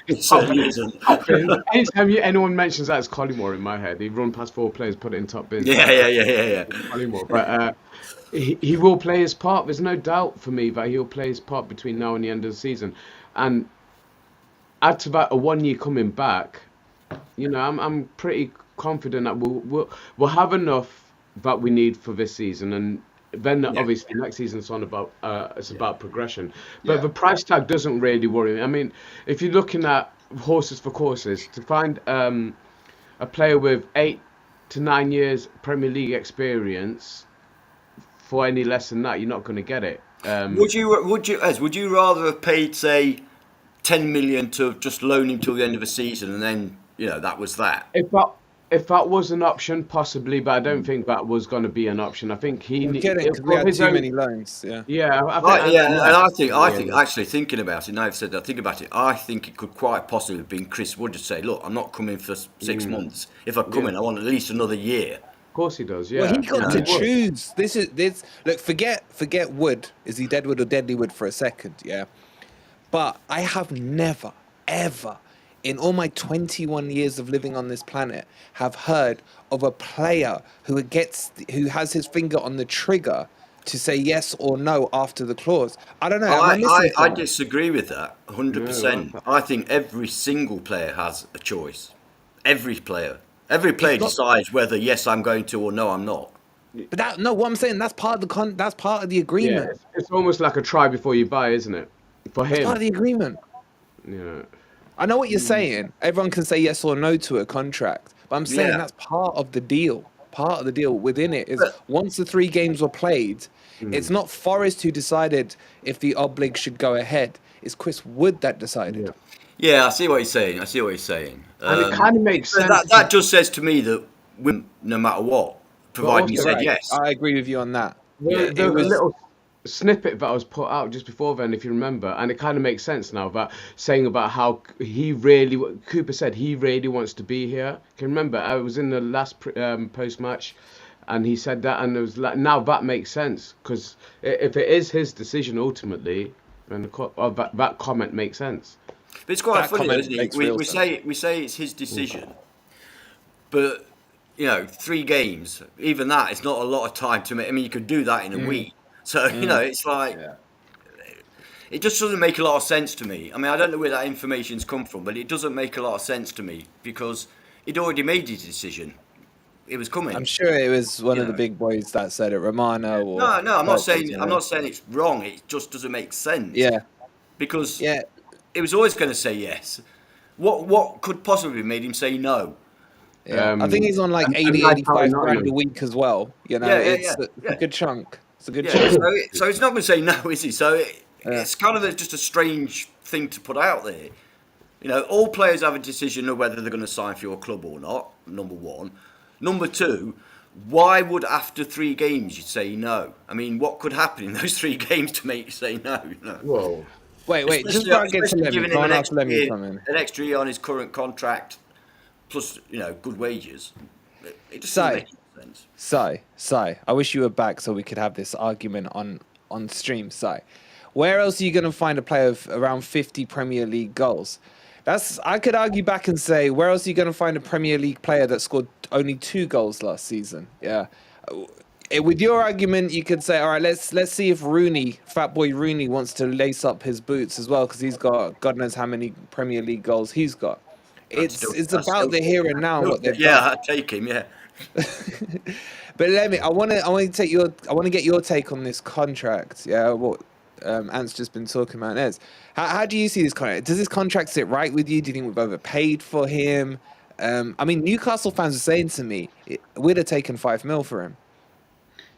It certainly isn't. Anytime anyone mentions that, it's Collymore in my head. He run past 4 players, put it in top bin. Yeah. Collymore. But he will play his part. There's no doubt for me that he'll play his part between now and the end of the season. And add to that a 1 year coming back, you know, I'm pretty confident that we'll have enough that we need for this season. And then obviously next season it's about progression. But the price tag doesn't really worry me. I mean, if you're looking at horses for courses, to find a player with 8 to 9 years Premier League experience for any less than that, you're not going to get it. Would you rather have paid, say, 10 million to just loan him till the end of the season and then, you know, that was that? If that was an option, possibly, but I don't think that was going to be an option. I think he needed because we had too many loans. I think actually thinking about it now, I've said that. Think about it. I think it could quite possibly have been Chris Wood to say, "Look, I'm not coming for 6 months. If I come in, I want at least another year." Of course he does. Yeah. Well, he got to choose. This. Look, forget Wood. Is he Deadwood or Deadly Wood for a second? Yeah. But I have never, ever, in all my 21 years of living on this planet, have heard of a player who has his finger on the trigger to say yes or no after the clause. I don't know. I disagree with that 100%. I think every single player has a choice. Every player decides whether yes I'm going to or no I'm not. But what I'm saying, that's part of the agreement. Yeah, it's almost like a try before you buy, isn't it? For him. That's part of the agreement. Yeah. I know what you're saying. Everyone can say yes or no to a contract, but I'm saying that's part of the deal. part of the deal within it is once the 3 games were played, it's not Forest who decided if the oblig should go ahead. It's Chris Wood that decided. Yeah, I see what you're saying. And it kind of makes sense. That just says to me that we, no matter what, providing you also- said Right. yes. I agree with you on that. The little snippet that was put out just before then, if you remember, and it kind of makes sense now, about saying about how Cooper said he really wants to be here. Can you remember? I was in the last post match, and he said that, and it was like, now that makes sense, because if it is his decision ultimately, then that comment makes sense. But it's quite That funny, comment isn't it? makes We, real we sense. say it's his decision, but 3 games, even that, it's not a lot of time to make. I mean, you could do that in a week. So it's like it just doesn't make a lot of sense to me. I mean, I don't know where that information's come from, but it doesn't make a lot of sense to me because he'd already made his decision. It was coming. I'm sure it was one of the know. big boys that said it, Romano or No, I'm not Perkins, saying I'm not saying it's wrong. It just doesn't make sense. Yeah. Because Yeah. it was always going to say yes. What could possibly have made him say no? Yeah. I think he's on like and 80, nice out in 85 grand a Nottingham. week as well. You know, Yeah, it's a yeah. good chunk. It's a good Yeah, chunk. so it's not going to say no, is he? So it's kind of just a strange thing to put out there. All players have a decision of whether they're going to sign for your club or not, number one. Number two, why would after 3 games you say no? I mean, what could happen in those 3 games to make you say no? Whoa. Wait, just Especially- before I get to especially Lemmy, giving go him on after Lemmy come in. an extra year on his current contract, plus good wages. It just Si. doesn't make any sense. Si, I wish you were back so we could have this argument on stream. Si, where else are you going to find a player of around 50 Premier League goals? I could argue back and say, where else are you going to find a Premier League player that scored only 2 goals last season? Yeah. With your argument, you could say, all right, let's see if Fat Boy Rooney wants to lace up his boots as well, because he's got God knows how many Premier League goals he's got. It's about the here and now and what they've done. I'd take him. Yeah. But I want to get your take on this contract. Yeah, what Ant's just been talking about is how do you see this contract? Does this contract sit right with you? Do you think we've overpaid for him? I mean, Newcastle fans are saying to me, we'd have taken 5 mil for him.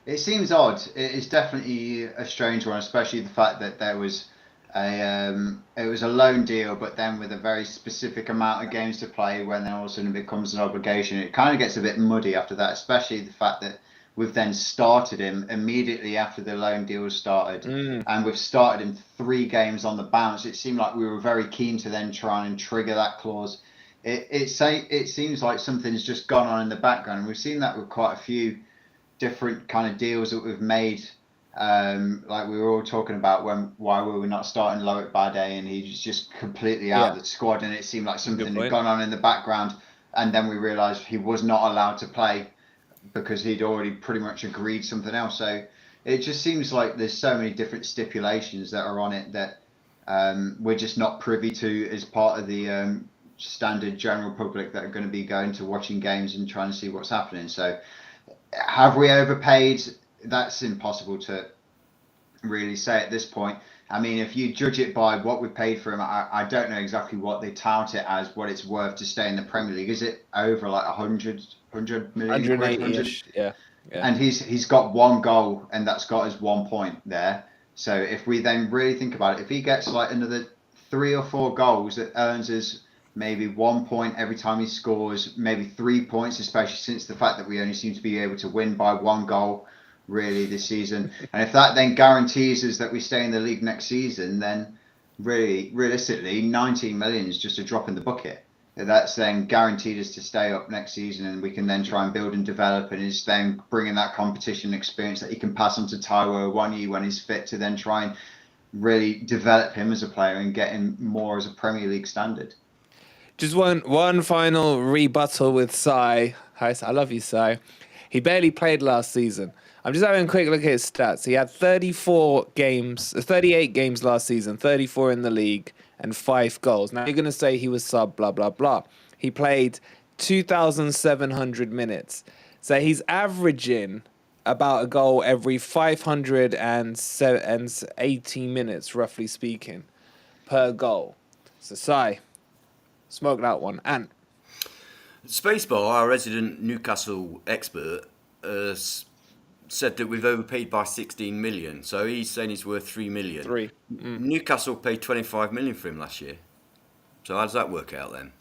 It seems odd. It's definitely a strange one, especially the fact that there was it was a loan deal, but then with a very specific amount of games to play, when then all of a sudden it becomes an obligation. It kind of gets a bit muddy after that, especially the fact that we've then started him immediately after the loan deal started, and we've started him 3 games on the bounce. It seemed like we were very keen to then try and trigger that clause. It seems like something's just gone on in the background, and we've seen that with quite a few different kind of deals that we've made. Like we were all talking about why we were not starting Loic Bade, and he's just completely out of the squad, and it seemed like something had gone on in the background, and then we realised he was not allowed to play because he'd already pretty much agreed something else. So it just seems like there's so many different stipulations that are on it that we're just not privy to as part of the standard general public that are going to be going to watching games and trying to see what's happening. So have we overpaid? That's impossible to really say at this point. I mean, if you judge it by what we paid for him, I don't know exactly what they tout it as, what it's worth to stay in the Premier League. Is it over like 100 million? 180-ish, yeah. And he's got 1 goal, and that's got us 1 point there. So if we then really think about it, if he gets like another 3 or 4 goals, that earns us maybe 1 point every time he scores, maybe 3 points, especially since the fact that we only seem to be able to win by 1 goal really this season. And if that then guarantees us that we stay in the league next season, then really, realistically, 19 million is just a drop in the bucket. That's then guaranteed us to stay up next season, and we can then try and build and develop, and is then bringing that competition experience that he can pass on to Taiwo Awoniyi when he's fit, to then try and really develop him as a player and get him more as a Premier League standard. Just one final rebuttal with Sai. Hi, I love you, Sai. He barely played last season. I'm just having a quick look at his stats. He had 38 games last season, 34 in the league, and 5 goals. Now, you're going to say he was sub, blah, blah, blah. He played 2,700 minutes. So he's averaging about a goal every 580 minutes, roughly speaking, per goal. So, Sai, smoke that one. And Spacebar, our resident Newcastle expert, said that we've overpaid by 16 million. So he's saying he's worth 3 million. 3. Newcastle paid 25 million for him last year. So how does that work out then?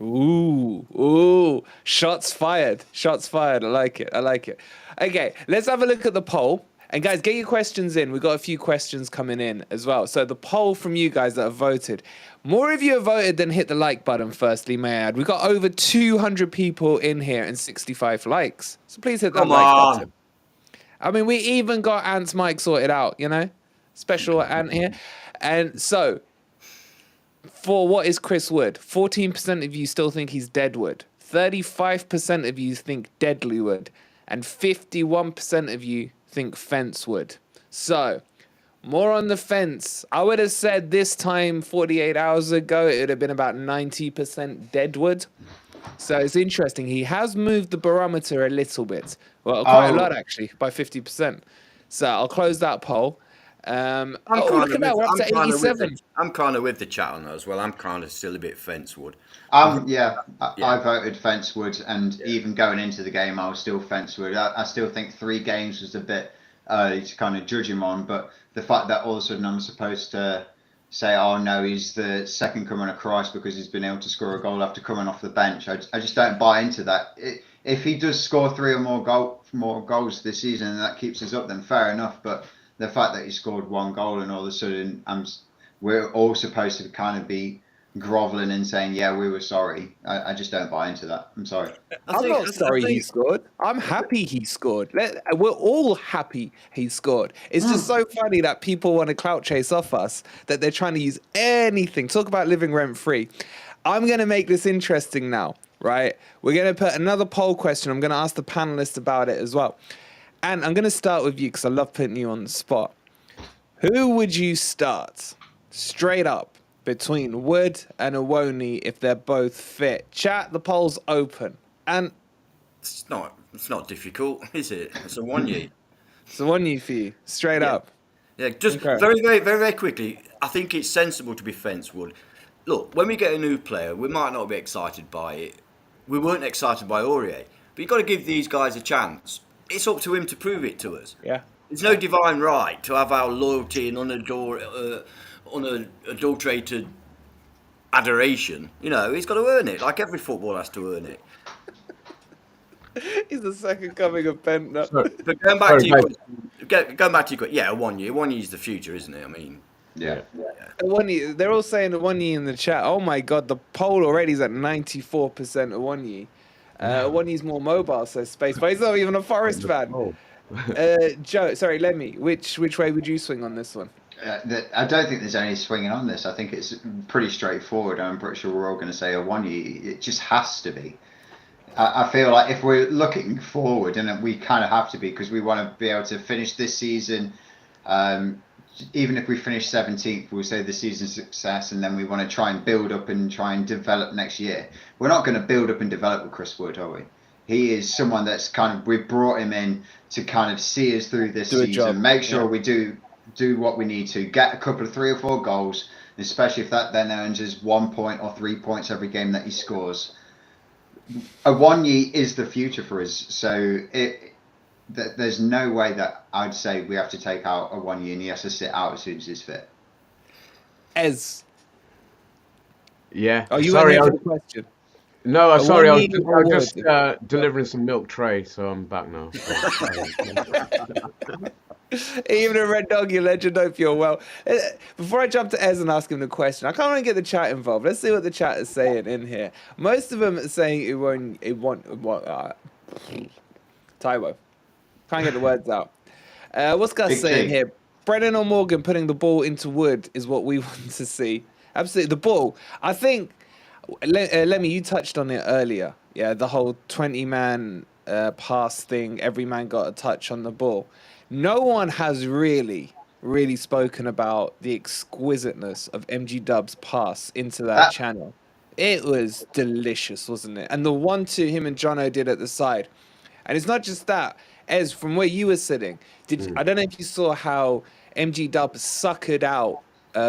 Ooh, shots fired. Shots fired. I like it. Okay, let's have a look at the poll. And guys, get your questions in. We've got a few questions coming in as well. So the poll from you guys that have voted. More of you have voted than hit the like button, firstly, may I add. We've got over 200 people in here and 65 likes. So please hit that Come like on. button. I mean, we even got Ant's mic sorted out, you know? Special Ant here. And so, for what is Chris Wood? 14% of you still think he's Deadwood. 35% of you think Deadly Wood. And 51% of you think Fence Wood. So, more on the fence. I would have said this time 48 hours ago, it would have been about 90% Deadwood. So it's interesting. He has moved the barometer a little bit. Well, quite a lot, actually, by 50%. So I'll cloose that poll. Look at that. We're up to 87. I'm kind of with the chat on that as well. I'm kind of still a bit Fencewood. I voted Fencewood, and even going into the game, I was still Fencewood. I still think 3 games was a bit early to kind of judge him on, but the fact that all of a sudden I'm supposed to say, oh no, he's the second coming of Christ because he's been able to score a goal after coming off the bench, I just don't buy into that. If he does score 3 or more goals this season and that keeps us up, then fair enough. But the fact that he scored 1 goal and all of a sudden we're all supposed to kind of be groveling and saying, yeah, we were sorry. I just don't buy into that. I'm sorry. I'm not sorry he scored. I'm happy he scored. We're all happy he scored. It's just so funny that people want to clout chase off us, that they're trying to use anything. Talk about living rent free. I'm going to make this interesting now, right? We're going to put another poll question. I'm going to ask the panelists about it as well. And I'm going to start with you because I love putting you on the spot. Who would you start straight up between Wood and Awoni if they're both fit? Chat, the poll's open. And it's not difficult, is it? It's a 1 year. It's a 1 year for you, straight up. Yeah, just very, very, very, very quickly. I think it's sensible to be Fencewood. Look, when we get a new player, we might not be excited by it. We weren't excited by Aurier, but you've got to give these guys a chance. It's up to him to prove it to us. Yeah. There's no divine right to have our loyalty and unadulterated adoration. You know, he's got to earn it, like every footballer has to earn it. He's the second coming of Bentner. But going back to your question, yeah, 1 year. 1 year is the future, isn't it? I mean, Yeah. 1 year. They're all saying a 1 year in the chat. Oh my God, the poll already is at 94% of 1 year. 1 year's more mobile, says Space, but he's not even a Forest fan. Joe, sorry, Lemmy, which way would you swing on this one? I don't think there's any swinging on this. I think it's pretty straightforward. I'm pretty sure we're all going to say a 1 year. It just has to be. I feel like if we're looking forward, and we kind of have to be, because we want to be able to finish this season. Even if we finish 17th, we'll say the season's success, and then we want to try and build up and try and develop next year. We're not going to build up and develop with Chris Wood, are we? He is someone that's we brought him in to kind of see us through this season, make sure we do what we need to, get a couple of 3 or 4 goals, especially if that then earns us 1 point or 3 points every game that he scores. A 1 year is the future for us. So there's no way that I'd say we have to take out a 1 year and he has to sit out as soon as he's fit. Yeah. Oh, you sorry, the question. No, sorry, I was just delivering some milk tray, so I'm back now. Even a Red Dog, you legend, hope you're well. Before I jump to Ez and ask him the question, I can't really get the chat involved. Let's see what the chat is saying in here. Most of them are saying it won't Taiwo. Can't get the words out. What's Gus saying here? Brennan or Morgan putting the ball into Wood is what we want to see. Absolutely. The ball. I think, Lemmy, you touched on it earlier. Yeah, the whole 20-man pass thing. Every man got a touch on the ball. No one has really spoken about the exquisiteness of MG Dub's pass into that channel. It was delicious, wasn't it? And the 1-2 him and Jono did at the side. And it's not just that. Ez, from where you were sitting, I don't know if you saw how MG Dub suckered out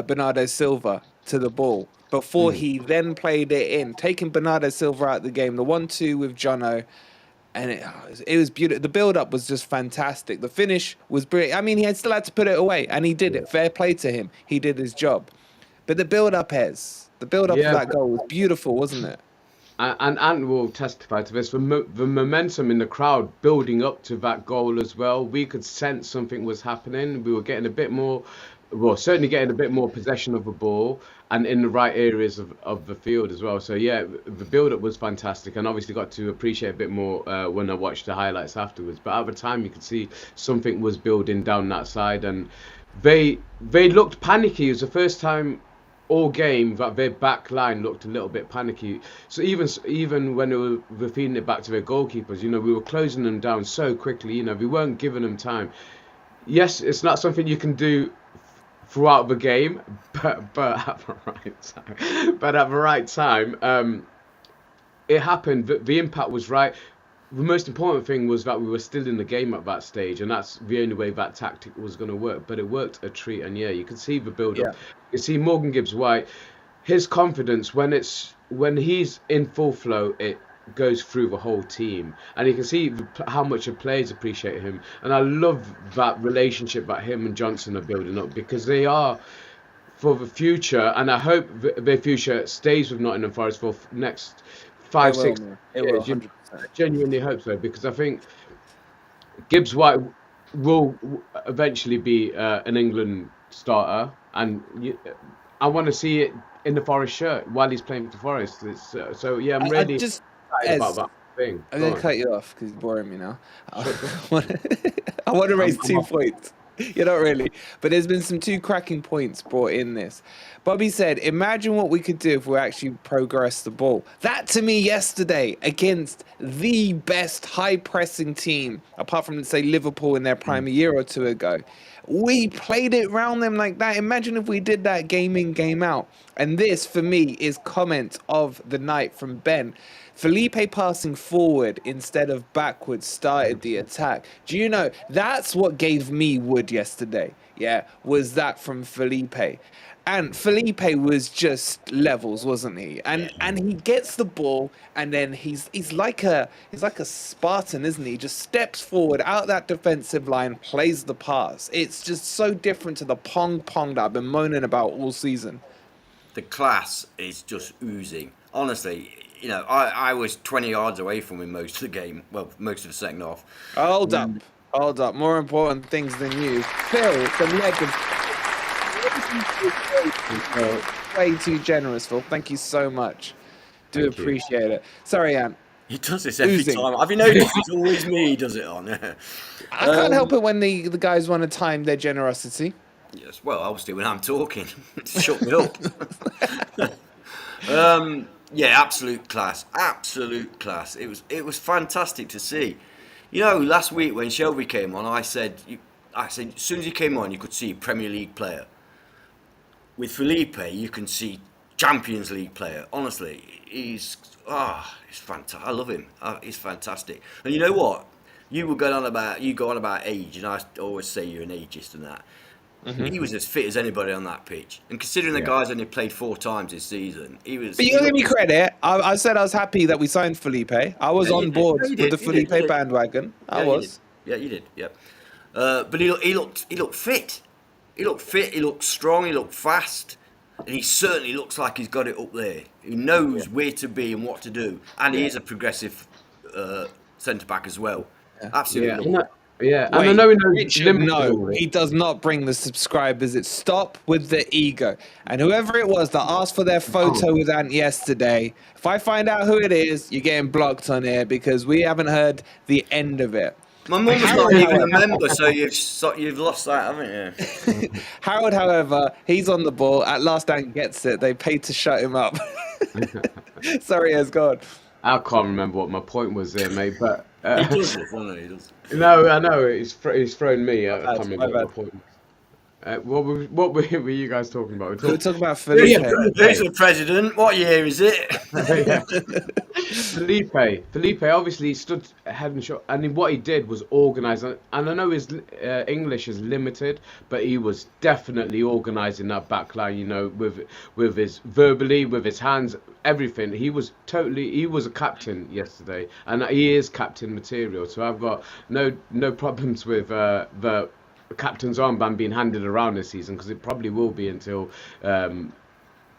Bernardo Silva to the ball. before he then played it in, taking Bernardo Silva out of the game, the 1-2 with Jono. And it was beautiful. The build-up was just fantastic. The finish was brilliant. I mean, he still had to put it away, and he did it. Fair play to him. He did his job. But the build-up, the build-up of that goal was beautiful, wasn't it? And Ant will testify to this. The momentum in the crowd building up to that goal as well. We could sense something was happening. We were getting a bit more, well, certainly getting a bit more possession of the ball and in the right areas of the field as well. So yeah, the build-up was fantastic, and obviously got to appreciate a bit more when I watched the highlights afterwards. But at the time, you could see something was building down that side, and they looked panicky. It was the first time all game that their back line looked a little bit panicky. So even when we were feeding it back to their goalkeepers, you know, we were closing them down so quickly. You know, we weren't giving them time. Yes, it's not something you can do throughout the game, but at the right time, it happened. The impact was right. The most important thing was that we were still in the game at that stage, and that's the only way that tactic was going to work. But it worked a treat, and yeah, you can see the build-up. Yeah. You see Morgan Gibbs-White, his confidence when he's in full flow, it goes through the whole team, and you can see how much the players appreciate him. And I love that relationship that him and Johnson are building up, because they are for the future, and I hope their future stays with Nottingham Forest for next 5-6 years. I genuinely hope so, because I think Gibbs-White will eventually be an England starter, and I want to see it in the Forest shirt while he's playing for Forest. So yeah, I'm really excited about that thing. I'm going to cut you off because you're boring me now. I want to raise 2 points. You're not really. But there's been some 2 cracking points brought in this. Bobby said, imagine what we could do if we actually progress the ball. That, to me, yesterday, against the best high-pressing team, apart from, say, Liverpool in their prime a year or 2 ago, we played it around them like that. Imagine if we did that game in, game out. And this, for me, is comment of the night from Ben. Felipe passing forward instead of backwards started the attack. Do you know, that's what gave me wood yesterday, was that from Felipe. And Felipe was just levels, wasn't he? And he gets the ball, and then he's like a Spartan, isn't he? He just steps forward out that defensive line, plays the pass. It's just so different to the pong that I've been moaning about all season. The class is just oozing. Honestly, you know, I was 20 yards away from him most of the game. Well, most of the second half. Hold up. More important things than you. Phil, the leg of... Way too generous, Phil. Thank you so much. Thank appreciate it. Sorry, Ant. He does this every time. Have you noticed? It's always me he does it on. I can't help it when the guys want to time their generosity. Yes, well, obviously when I'm talking. Shut me up. Yeah, absolute class. Absolute class. It was fantastic to see. You know, last week when Shelby came on, I said as soon as he came on, you could see Premier League player. With Felipe, you can see Champions League player. Honestly, he's fantastic. I love him. He's fantastic. And you know what? You go on about age, and I always say you're an ageist and that. Mm-hmm. He was as fit as anybody on that pitch, and considering the guy's only played 4 times this season, he was. But you give me credit. I said I was happy that we signed Felipe. I was on board with the Felipe bandwagon. I was. Yeah, you did. Yeah, but he looked fit. He looked fit. He looked strong. He looked fast, and he certainly looks like he's got it up there. He knows where to be and what to do, and he is a progressive centre back as well. Yeah. Absolutely. Yeah. Wait, and I know no, he does not bring the subscribers. It's stop with the ego. And whoever it was that asked for their photo with Ant yesterday, if I find out who it is, you're getting blocked on here because we haven't heard the end of it. My mum's not even a member, so you've lost that, haven't you? Harold, however, he's on the ball. At last, Ant gets it. They paid to shut him up. Sorry, has gone. I can't remember what my point was there, mate. But he does it, doesn't he? No, I know he's thrown me. I can't remember what my point What were you guys talking about? We're talking about Who's Felipe. the president? What year is it? Felipe obviously stood head and shoulders, and what he did was organise. And I know his English is limited, but he was definitely organising that back line. You know, with his verbally, with his hands, everything. He was a captain yesterday, and he is captain material. So I've got no problems with the captain's armband being handed around this season, because it probably will be until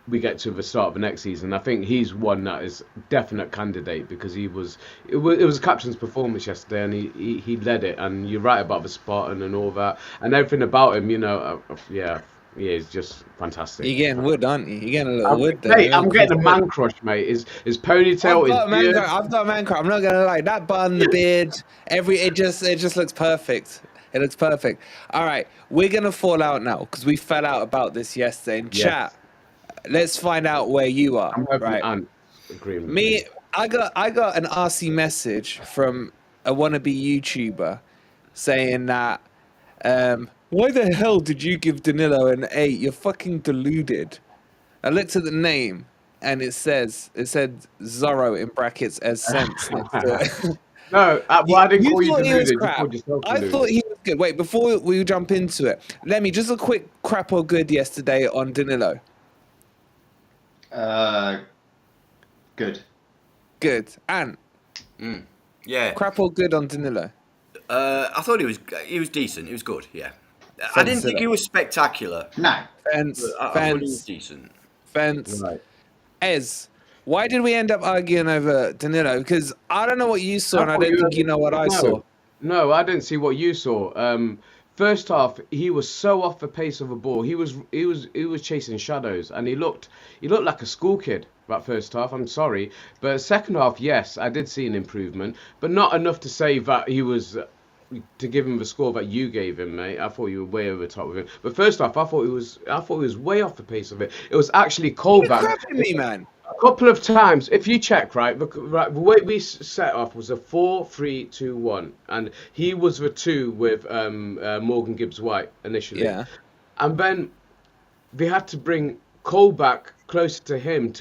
we get to the start of the next season. I think he's one that is definite candidate, because it was a captain's performance yesterday, and he led it. And you're right about the Spartan and all that, and everything about him. You know, yeah, he's just fantastic. You're getting wood, aren't you? You're getting a little wood there. Mate, I'm getting a man crush, mate. His ponytail is beard. I've got a man crush. I'm not gonna lie. That bun, the beard, it just looks perfect. It looks perfect. All right, we're gonna fall out now because we fell out about this yesterday in chat. Let's find out where you are. I'm hoping right. I'm agreeing with Me, I got an RC message from a wannabe YouTuber saying that why the hell did you give Danilo an 8? You're fucking deluded. I looked at the name and it said Zorro in brackets as sense next to it. No, well, I didn't call you deluded. I thought he was good. Wait, before we jump into it, let me just a quick crap or good yesterday on Danilo. Good. Good. And Yeah. crap or good on Danilo? I thought he was decent. He was good. Yeah. I didn't think he was spectacular. No. Fence. I thought he was decent. Fence. Right. Ez, why did we end up arguing over Danilo? Because I don't know what you saw, and I don't think you know what I saw. No, I didn't see what you saw. First half, he was so off the pace of a ball. He was chasing shadows, and he looked like a school kid that first half. I'm sorry, but second half, yes, I did see an improvement, but not enough to say that he was to give him the score that you gave him, mate. I thought you were way over the top with him. But first half, I thought he was way off the pace of it. It was actually Colback. You're crapping me, man. A couple of times, if you check, right, the way we set off was a 4-3-2-1, and he was the 2 with Morgan Gibbs-White initially. Yeah. And then they had to bring Colback closer to him.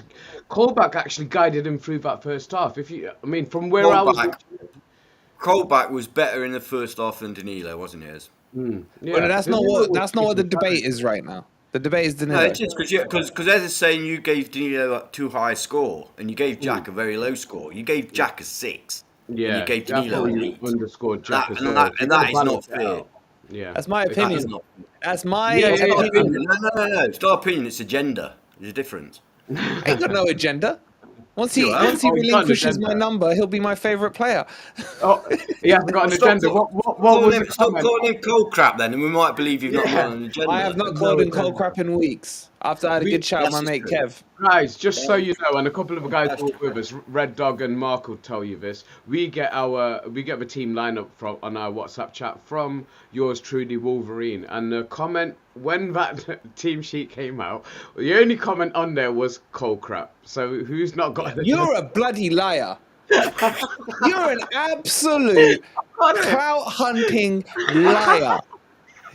Colback actually guided him through that first half. From where I was... Colback was better in the first half than Danilo, wasn't he? Yeah. But that's not what the debate is right now. The debate is Danilo. No, it is because Ed is saying you gave Danilo a too high a score, and you gave Jack a very low score. You gave Jack a 6. Yeah. And you gave Danilo an 8. Underscored Jack as well. And that is not fair. Yeah. That's my opinion. That's my opinion. opinion. No. It's not opinion. It's agenda. There's a difference. Ain't got no agenda. Once he relinquishes my number, he'll be my favourite player. Oh, he hasn't got an agenda. What was the Stop comment? calling him cold crap then, and we might believe you've not got an agenda. I have not called him cold crap in weeks. After I had a good chat with my mate Kev. Guys, just so you know, and a couple of guys who are with us, Red Dog and Mark will tell you this. We get the team lineup on our WhatsApp chat from yours truly, Wolverine. And the comment when that team sheet came out, the only comment on there was cold crap. So who's not got? You're a bloody liar. You're an absolute clout hunting liar.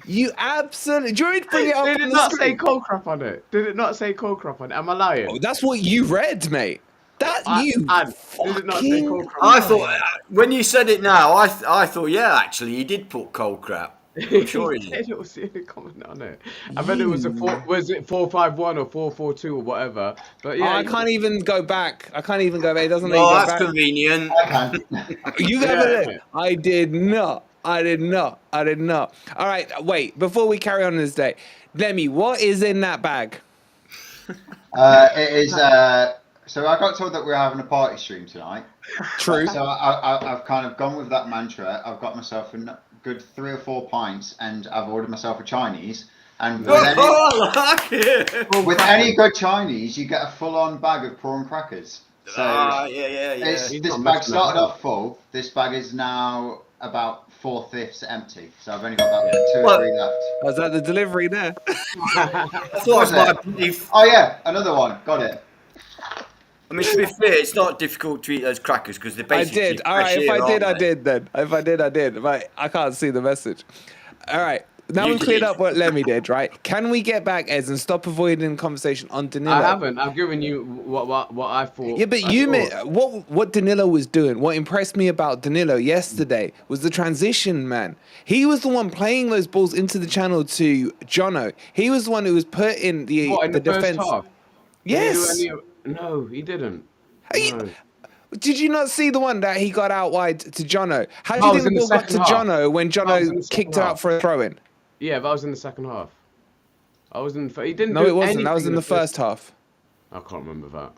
You absolutely. Do you want me to bring it up? Did it not say cold crap on it? Did it not say cold crap on it? Am I lying? Oh, that's what you read, mate. Did it not say cold crap? I thought when you said it now, I thought actually he did put cold crap. I'm sure he did. It was the only comment on it. I bet it was was it 4-5-1 or 4-4-2 or whatever? But yeah, I can't even go back. It doesn't. Oh, that's convenient. You have a look. I did not. All right, wait. Before we carry on this day, Lemmy, what is in that bag? It is. So I got told that we're having a party stream tonight. True. So I've kind of gone with that mantra. I've got myself a good 3 or 4 pints, and I've ordered myself a Chinese. And with any good Chinese, you get a full-on bag of prawn crackers. So this bag started off full. This bag is now about 4/5 empty. So I've only got about 2 or 3 left. Was that the delivery there? Oh yeah, another one. Got it. I mean, to be fair, it's not difficult to eat those crackers because they're basically. I did. All right, if I did, I did then. If I did, I did. But I can't see the message. All right. now You we've cleared did. up what Lemmy did, right? Can we get back, Ez, and stop avoiding conversation on Danilo? I haven't. I've given you what I thought. Yeah, but what Danilo was doing, what impressed me about Danilo yesterday was the transition, man. He was the one playing those balls into the channel to Jono. He was the one who was putting the the defense. first half? Yes. Did he do any? No, he didn't. No. Did you not see the one that he got out wide to Jono? How do That you was think the in the ball got to second half. Jono when That was in Jono the second kicked it out half. for a throw-in? Yeah, that was in the second half. I was in. He didn't. No, do it wasn't. That was anything in the first half. I can't remember that.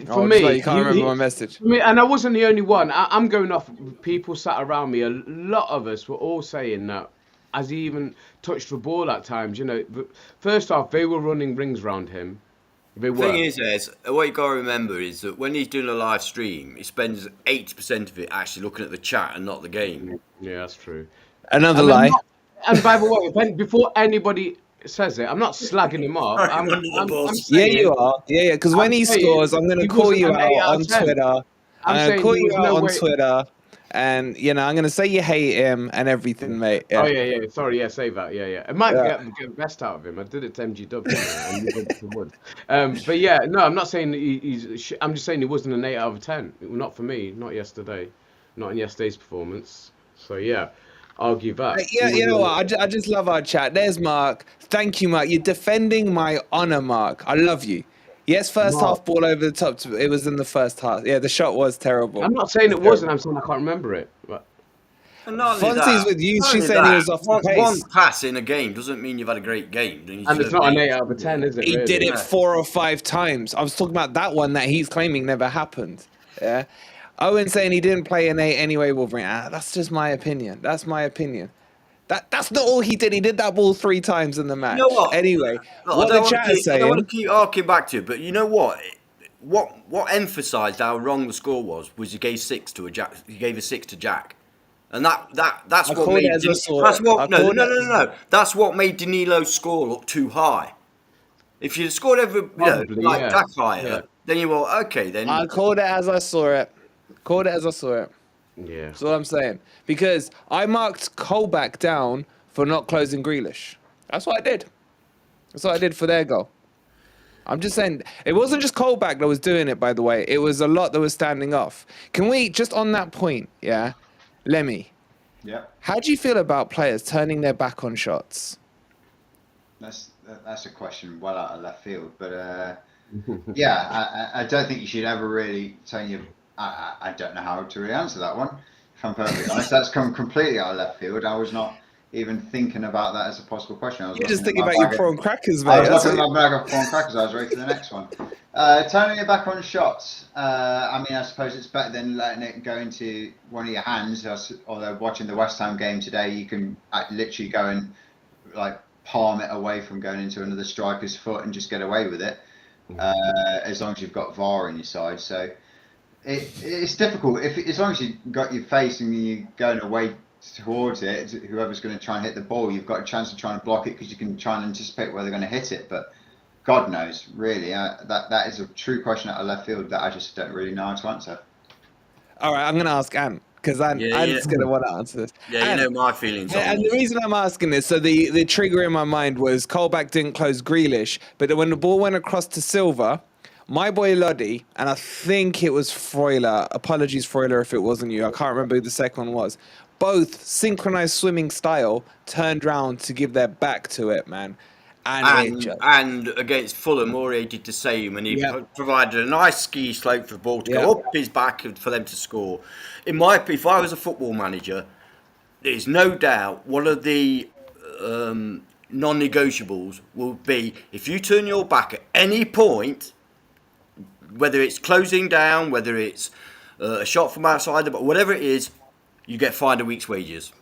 For Oh, me, you can't remember my message. For me, and I wasn't the only one. I'm going off. People sat around me. A lot of us were all saying that, as he even touched the ball at times. You know, first off, they were running rings around him. They were. The thing is, what you got to remember is that when he's doing a live stream, he spends 80% of it actually looking at the chat and not the game. Yeah, that's true. Another lie. And by the way, before anybody says it, I'm not slagging him off. I'm Yeah, saying, you are. Yeah. Because when he scores, I'm going to call you out on Twitter. I'm going to call you out on Twitter. And, you know, I'm going to say you hate him and everything, mate. Yeah. Oh, yeah. Sorry, yeah, say that. Yeah. It might get the best out of him. I did it to MG Dub, and you did it to Wood. But yeah, no, I'm not saying he's... I'm just saying he wasn't an 8 out of 10. Not for me. Not yesterday. Not in yesterday's performance. So, yeah. Argue that. Yeah, you know what? I just love our chat. There's Mark. Thank you, Mark. You're defending my honor, Mark. I love you. Yes, first half ball over the top. It was in the first half. Yeah, the shot was terrible. I'm not saying it wasn't. I'm saying I can't remember it. But... Fonzie's with you. She said he was off the pace. One pass in a game doesn't mean you've had a great game. And it's not an 8 out of 10, is it? He did it 4 or 5 times. I was talking about that one that he's claiming never happened. Yeah. Owen saying he didn't play an 8 anyway, Wolverine. That's just my opinion. That's my opinion. That's not all he did. He did that ball 3 times in the match. You know what? Anyway, Look, what the chat is saying... I don't want to keep harking back to it, but you know what? What emphasised how wrong the score was he gave 6 to Jack. He gave a 6 to Jack, and that's what made. No. That's what made Danilo's score look too high. If you'd scored Jack higher, then you were okay. Then I called it as I saw it. Yeah. That's what I'm saying. Because I marked Colback down for not closing Grealish. That's what I did. That's what I did for their goal. I'm just saying, it wasn't just Colback that was doing it, by the way. It was a lot that was standing off. Can we, just on that point, yeah? Lemmy. Yeah. How do you feel about players turning their back on shots? That's a question well out of left field. But, yeah, I don't think you should ever really turn your... I don't know how to really answer that one, if I'm perfectly honest. That's come completely out of left field. I was not even thinking about that as a possible question. You're just thinking about your prawn crackers, mate. I was looking at my bag of prawn crackers. I was ready for the next one. Turning it back on shots. I mean, I suppose it's better than letting it go into one of your hands. Although watching the West Ham game today, you can literally go and like palm it away from going into another striker's foot and just get away with it. As long as you've got VAR on your side. So it's difficult. As long as you've got your face and you're going away towards it, whoever's going to try and hit the ball, you've got a chance to try and block it because you can try and anticipate where they're going to hit it. But God knows, really, that is a true question out of left field that I just don't really know how to answer. All right, I'm going to ask Ant, because Ant's going to want to answer this. Yeah, Ant, you know my feelings on and this. the reason I'm asking this, so the trigger in my mind was Colback didn't close Grealish, but when the ball went across to Silva, my boy Loddy, and I think it was Freuler, apologies Freuler if it wasn't you, I can't remember who the second one was, both synchronized swimming style turned round to give their back to it, man. And against Fulham, Aurier did the same, and he provided a nice ski slope for the ball to go up his back and for them to score. If I was a football manager, there's no doubt one of the non-negotiables will be if you turn your back at any point, whether it's closing down, whether it's a shot from outside, but whatever it is, you get fined a week's wages.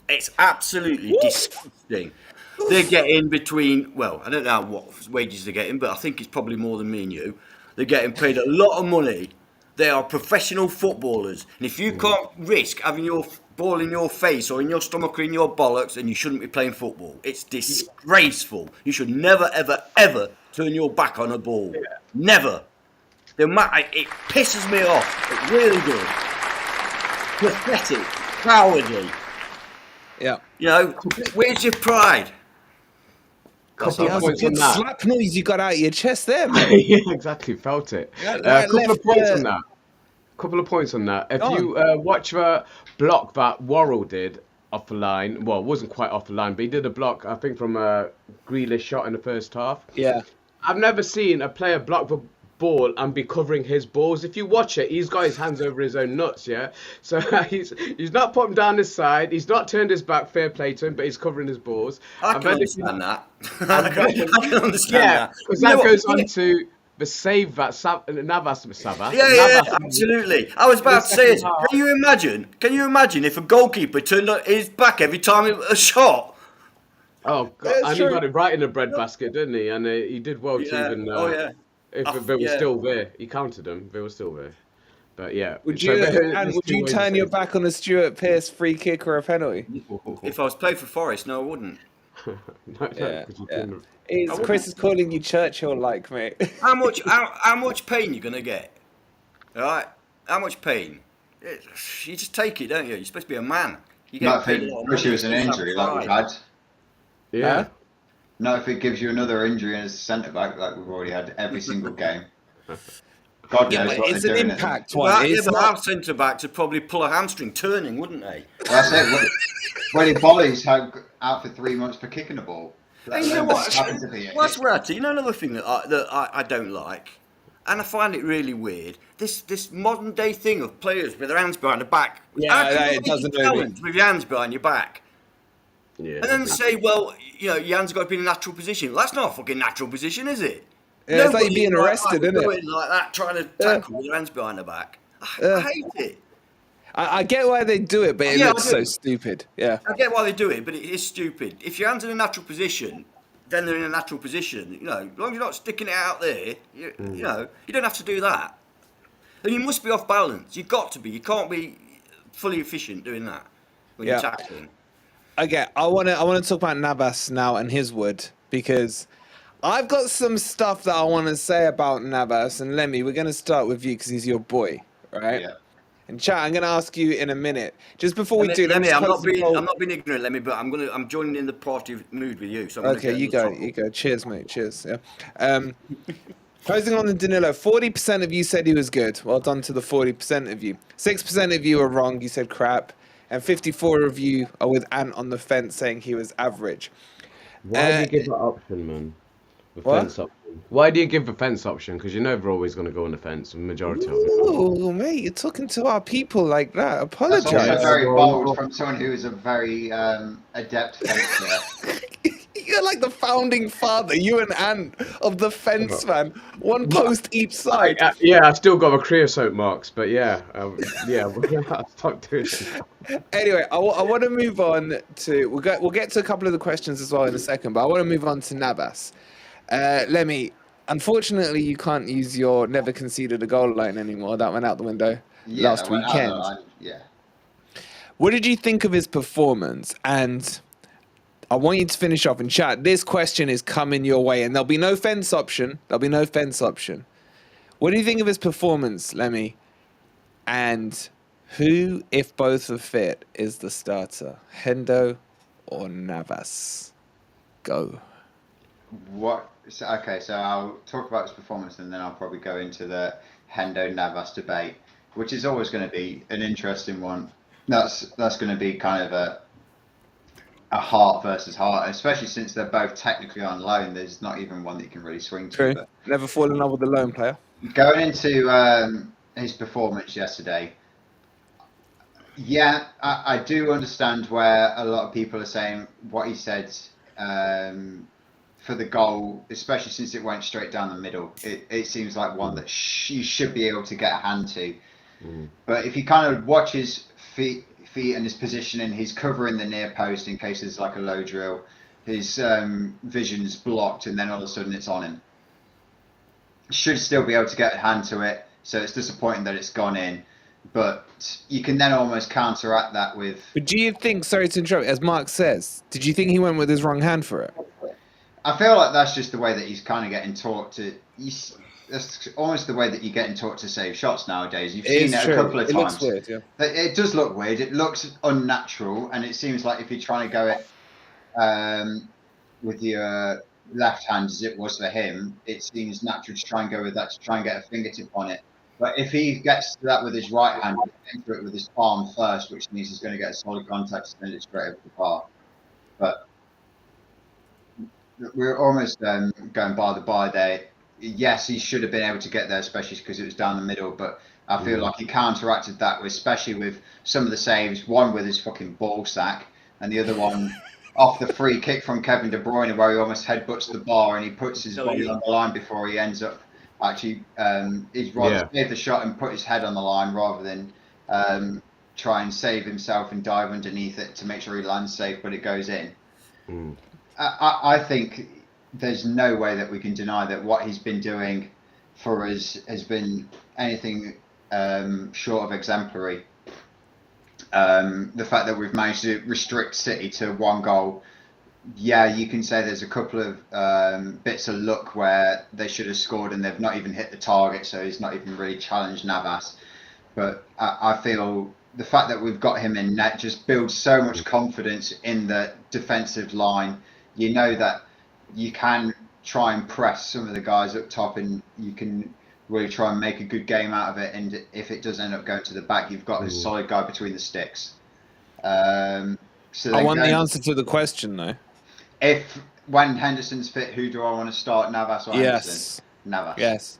It's absolutely disgusting. They're getting between, well, I don't know what wages they're getting, but I think it's probably more than me and you. They're getting paid a lot of money. They are professional footballers. And if you can't risk having your ball in your face or in your stomach or in your bollocks, then you shouldn't be playing football. It's disgraceful. You should never, ever, ever turn your back on a ball. Yeah. Never. It pisses me off. It really does. Pathetic. Cowardly. Yeah. You know, where's your pride? Couple That of was a points on good that. slap noise you got out of your chest there, mate. Yeah, exactly. Felt it. Yeah, A that couple of left, points on that. Couple of points on that. If Go you watch the block that Worrell did off the line, well, it wasn't quite off the line, but he did a block, I think, from a Grealish shot in the first half. Yeah. I've never seen a player block the ball and be covering his balls. If you watch it, he's got his hands over his own nuts, yeah? So he's not put him down his side, he's not turned his back, fair play to him, but he's covering his balls. I And can then if you- understand that. I can understand Yeah, that. because You know that what? goes on to the save that Navas. Yeah, absolutely. I was about to say, second half. can you imagine if a goalkeeper turned his back every time a shot? Oh, God. That's And true. he got it right in the breadbasket, didn't he? And he did well to Yeah. even. Oh, yeah. If they were still there, he counted them. They were still there. But yeah. Would so you there's would two you ways turn to your say back on a Stuart Pearce free kick or a penalty? If I was playing for Forest, no, I wouldn't. it. No, Yeah, 'cause you yeah. couldn't- Chris is calling you Churchill-like, mate. How much pain you gonna get? All right, how much pain? You just take it, don't you? You're supposed to be a man. You Not if paid a it lot of push money, you as an you're supposed to injury have like we've pride. had. Yeah. Huh? Not if it gives you another injury as a centre back like we've already had every single game. God Yeah, knows but what it's they're an doing. impact Well, one. yeah, It's but not. our centre backs would probably pull a hamstring turning, wouldn't they? That's it. When he volleys out for 3 months for kicking the ball. And you know what? Happens to be a What's hit. reality? You know another thing that I don't like, and I find it really weird. This modern day thing of players with their hands behind the back. Yeah, How can that- you it make doesn't a do me. talent with your hands behind your back? Yeah. And then say, well, you know, your hands got to be in a natural position. Well, that's not a fucking natural position, is it? Yeah, it's like Nobody being arrested, would isn't go it? in like that, trying to tackle with their hands behind the back. I hate it. I get why they do it, but it Yeah, I looks so do. stupid. Yeah. I get why they do it, but it is stupid. If your hands are in a natural position, then they're in a natural position. You know, as long as you're not sticking it out there, you know, you don't have to do that. And you must be off balance. You've got to be. You can't be fully efficient doing that when Yeah. you're tackling. Okay, I want to talk about Navas now and his wood, because I've got some stuff that I want to say about Navas. And Lemmy, we're going to start with you because he's your boy, right? Yeah. And chat, I'm going to ask you in a minute. Just before we do, Let me, just I'm close not the being poll. I'm not being ignorant, let me, but I'm joining in the party mood with you. So I'm Okay, you go. Cheers, mate. Cheers. Yeah. Closing on the Danilo, 40% of you said he was good. Well done to the 40% of you. 6% of you are wrong. You said crap. And 54 of you are with Ant on the fence saying he was average. Why do you give that option, man? The What? fence option. Why do you give the fence option? Because you're never always going to go on the fence, the majority of it. Ooh, mate, you're talking to our people like that. That's Apologize. also very well, bold well- from someone who is a very adept fencer. You're like the founding father, you and Ant, of the fence, man. One post each side. Yeah, I still got my creosote marks, but yeah, I'll stop doing it. Anyway, I want to move on to we'll get to a couple of the questions as well in a second, but I want to move on to Navas. Lemmy, unfortunately, you can't use your never conceded a goal line anymore. That went out the window last that went out weekend. the line, yeah. What did you think of his performance? And I want you to finish off in chat. This question is coming your way, and there'll be no fence option. There'll be no fence option. What do you think of his performance, Lemmy? And who, if both are fit, is the starter? Hendo or Navas? Go. So I'll talk about his performance and then I'll probably go into the Hendo Navas debate, which is always going to be an interesting one. That's going to be kind of a heart versus heart, especially since they're both technically on loan. There's not even one that you can really swing to. True. But Never fall in love with a lone player. going into his performance yesterday, yeah, I do understand where a lot of people are saying what he said for the goal, especially since it went straight down the middle. It seems like one that you should be able to get a hand to. But if you kind of watch his feet and his positioning, he's covering the near post in case there's like a low drill. His vision's blocked, and then all of a sudden it's on him. Should still be able to get a hand to it, so it's disappointing that it's gone in. But you can then almost counteract that with. But do you think, sorry to interrupt, as Mark says, did you think he went with his wrong hand for it? I feel like that's just the way that he's kind of getting taught to. that's almost the way that you're getting taught to save shots nowadays. You've It seen is it true. a couple of It looks times. weird, yeah. It does look weird. It looks unnatural, and it seems like if you're trying to go it with your left hand as it was for him, it seems natural to try and go with that to try and get a fingertip on it. But if he gets to that with his right hand, into it with his palm first, which means he's going to get a solid contact to send it straight over the bar. But we're almost going by the bar there. Yes, he should have been able to get there, especially because it was down the middle. But I feel like he counteracted that, especially with some of the saves. One with his fucking ball sack, and the other one off the free kick from Kevin De Bruyne, where he almost headbutts the bar and he puts his body on the line before he ends up actually. He'd rather save the shot and put his head on the line rather than try and save himself and dive underneath it to make sure he lands safe, but it goes in. I think there's no way that we can deny that what he's been doing for us has been anything short of exemplary. The fact that we've managed to restrict City to 1 goal, yeah, you can say there's a couple of bits of luck where they should have scored and they've not even hit the target, so he's not even really challenged Navas. But I feel the fact that we've got him in net just builds so much confidence in the defensive line. You know that you can try and press some of the guys up top and you can really try and make a good game out of it. And if it does end up going to the back, you've got this solid guy between the sticks. So I want the answer to the question, though. When Henderson's fit, who do I want to start, Navas or Henderson? Navas. Yes.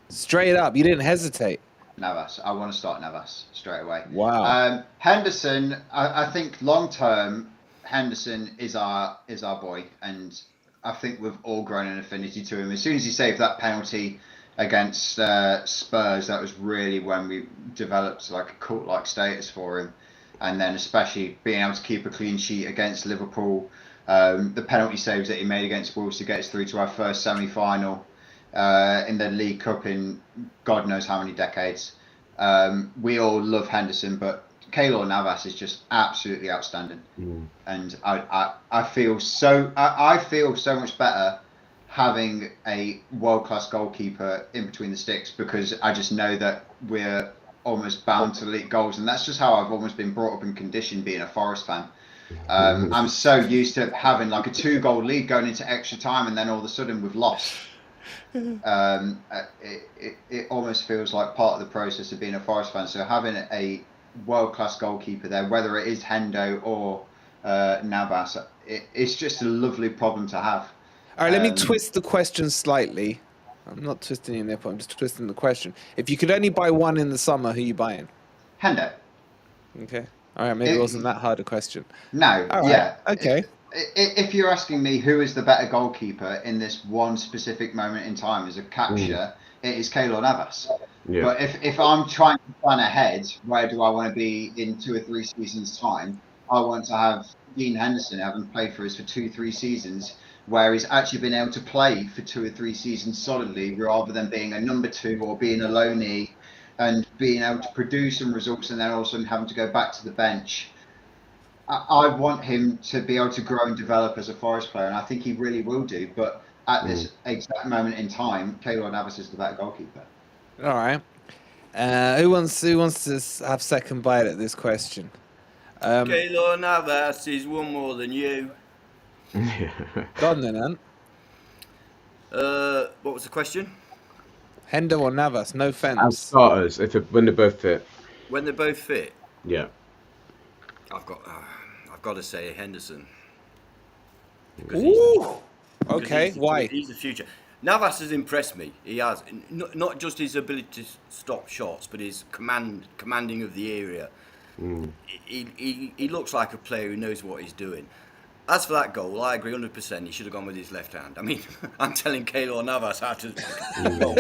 Straight up, you didn't hesitate. Navas. I want to start Navas straight away. Wow. Henderson, I think long term, Henderson is our boy, and I think we've all grown an affinity to him. As soon as he saved that penalty against Spurs, that was really when we developed like a cult-like status for him. And then especially being able to keep a clean sheet against Liverpool, the penalty saves that he made against Wolves to get us through to our first semi-final in the League Cup in God knows how many decades. We all love Henderson, but Keylor Navas is just absolutely outstanding, and I feel so much better having a world-class goalkeeper in between the sticks, because I just know that we're almost bound to leak goals, and that's just how I've almost been brought up and conditioned being a Forest fan. I'm so used to having like a 2-goal lead going into extra time, and then all of a sudden we've lost. It almost feels like part of the process of being a Forest fan. So having a world-class goalkeeper there, whether it is Hendo or Navas, it's just a lovely problem to have. All right, let me twist the question slightly. I'm not twisting it in there, I'm just twisting the question. If you could only buy one in the summer, who are you buying? Hendo. Okay. All right, maybe it wasn't that hard a question. No, all right. Yeah. Okay. If you're asking me who is the better goalkeeper in this one specific moment in time as a capture, it is Keylor Navas. Yeah. But if I'm trying to plan ahead, where do I want to be in 2 or 3 seasons' time? I want to have Dean Henderson having played for us for 2-3 seasons, where he's actually been able to play for 2 or 3 seasons solidly, rather than being a number 2 or being a loanee and being able to produce some results and then all of a sudden having to go back to the bench. I want him to be able to grow and develop as a Forest player, and I think he really will do. But at this exact moment in time, Keylor Navas is the better goalkeeper. All right. Who wants to have second bite at this question? Keylor Navas is one more than you. Go on then, Ant. What was the question? Hendo or Navas? No fence. As starters, when they're both fit. When they're both fit. Yeah. I've got to say Henderson. Ooh. Okay. Why? He's the future. Navas has impressed me. He has not just his ability to stop shots, but his commanding of the area. He looks like a player who knows what he's doing. As for that goal, I agree 100%. He should have gone with his left hand. I mean, I'm telling Keylor Navas how to goal.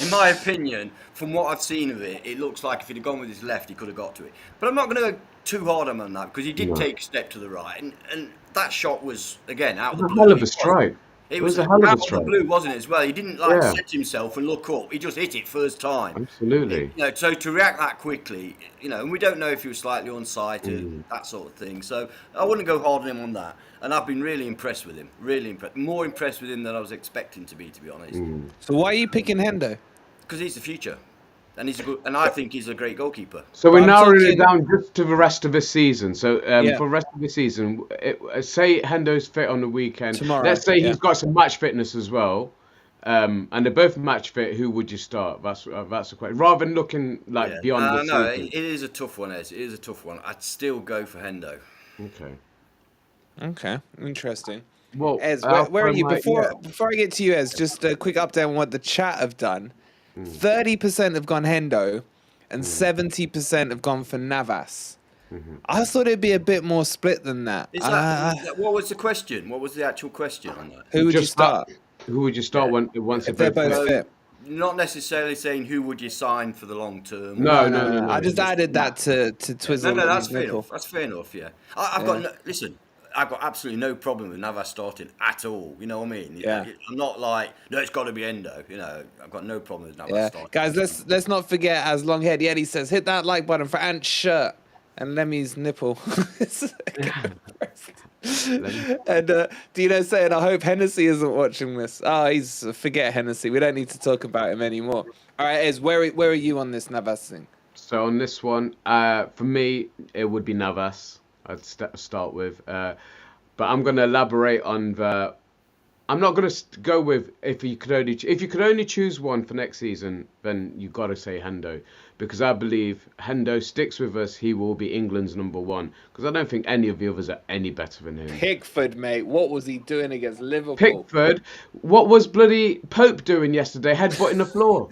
In my opinion, from what I've seen of it, it looks like if he'd have gone with his left, he could have got to it. But I'm not going to go too hard on that, because he did take a step to the right, and that shot was, again, out of the blue. Hell of a strike. It was a hell of a out of the strike. blue, wasn't it, as well? He didn't set himself and look up. He just hit it first time. Absolutely. So to react that quickly, and we don't know if he was slightly unsighted, that sort of thing. So I wouldn't go hard on him on that. And I've been really impressed with him. Really impressed. More impressed with him than I was expecting to be honest. So why are you picking Hendo? Because he's the future. And I think he's a great goalkeeper. So we're I'm narrowing it talking- down just to the rest of the season. So Yeah. for the rest of the season, say Hendo's fit on the weekend. Tomorrow, Let's say yeah. he's got some match fitness as well, and they're both match fit. Who would you start? That's the question. Rather than looking beyond the No, season. it is a tough one, Ez. It is a tough one. I'd still go for Hendo. Okay. Interesting. Well, Ez, where are you? Before I get to you, Ez, just a quick update on what the chat have done. 30% have gone Hendo, and 70% have gone for Navas. I thought it'd be a bit more split than that. What was the question? What was the actual question on that? Who would you start? Who would you start once If they're both fit? Not necessarily saying who would you sign for the long term. No. I just added that to Twizzle. No, that's his fair nipple. enough. That's fair enough. Yeah, I've got I've got absolutely no problem with Navas starting at all. You know what I mean? Yeah. I'm not like, no, it's got to be Hendo. I've got no problem with Navas Yeah, starting. guys, let's not forget, as Longhead Yeti says, hit that like button for Ant's shirt and Lemmy's nipple. And Dino saying, I hope Hennessy isn't watching this. Oh, forget Hennessy. We don't need to talk about him anymore. All right, Ez, where are you on this Navas thing? So on this one, for me, it would be Navas. I'd start with, but I'm going to elaborate on the. I'm not going to go with if you could only choose one for next season, then you got to say Hendo, because I believe Hendo sticks with us. He will be England's #1, because I don't think any of the others are any better than him. Pickford, mate, what was he doing against Liverpool? Pickford, what was bloody Pope doing yesterday? Headbutting the floor.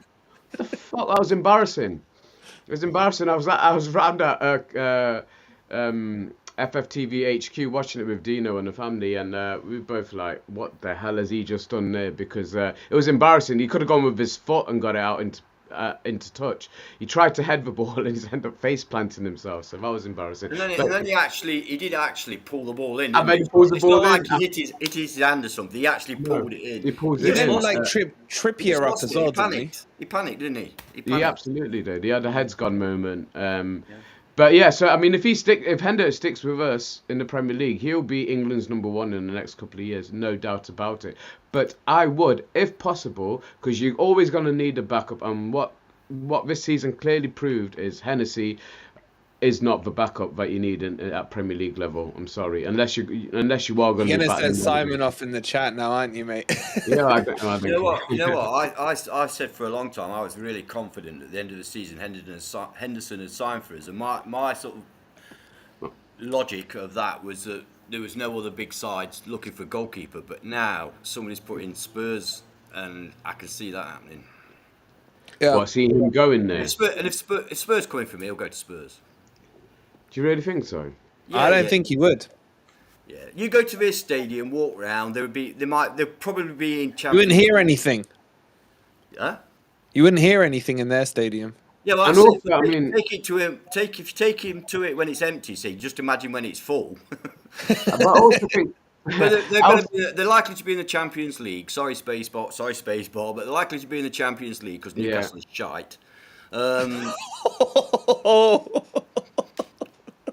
What the fuck? That was embarrassing. It was embarrassing. I was round at FFTV HQ watching it with Dino and the family, and we were both like, what the hell has he just done there? Because it was embarrassing. He could have gone with his foot and got it out into touch. He tried to head the ball and he ended up face planting himself, so that was embarrassing. And then he did actually pull the ball in. And then he pulls the ball in. It's not like he hit his hand or something. He actually pulled it in. He pulls He it didn't in. like Trippier up as well, didn't he? He panicked, didn't he? He absolutely did. He had a heads gone moment. But yeah, so I mean, if Hendo sticks with us in the Premier League, he'll be England's #1 in the next couple of years, no doubt about it. But I would, if possible, because you're always going to need a backup. And what this season clearly proved is Hennessy is not the backup that you need at Premier League level. I'm sorry, unless you are going to. You're gonna set Simon off in the chat now, aren't you, mate? Yeah, I think. You know what? I said for a long time I was really confident at the end of the season Henderson had signed for us, and my sort of logic of that was that there was no other big sides looking for a goalkeeper, but now somebody's put in Spurs, and I can see that happening. Yeah. Well, seeing him going there. If Spurs come in for me, he'll go to Spurs. Do you really think so? Yeah, I don't think he would. Yeah, you go to this stadium, walk around. They'll probably be in Champions. You wouldn't hear anything. Huh? You wouldn't hear anything in their stadium. Yeah, well, And also, I mean, take it to him. If you take him to it when it's empty, see, just imagine when it's full. but I also think. But they're likely to be in the Champions League. Sorry, Spaceball, but they're likely to be in the Champions League because Newcastle is shite.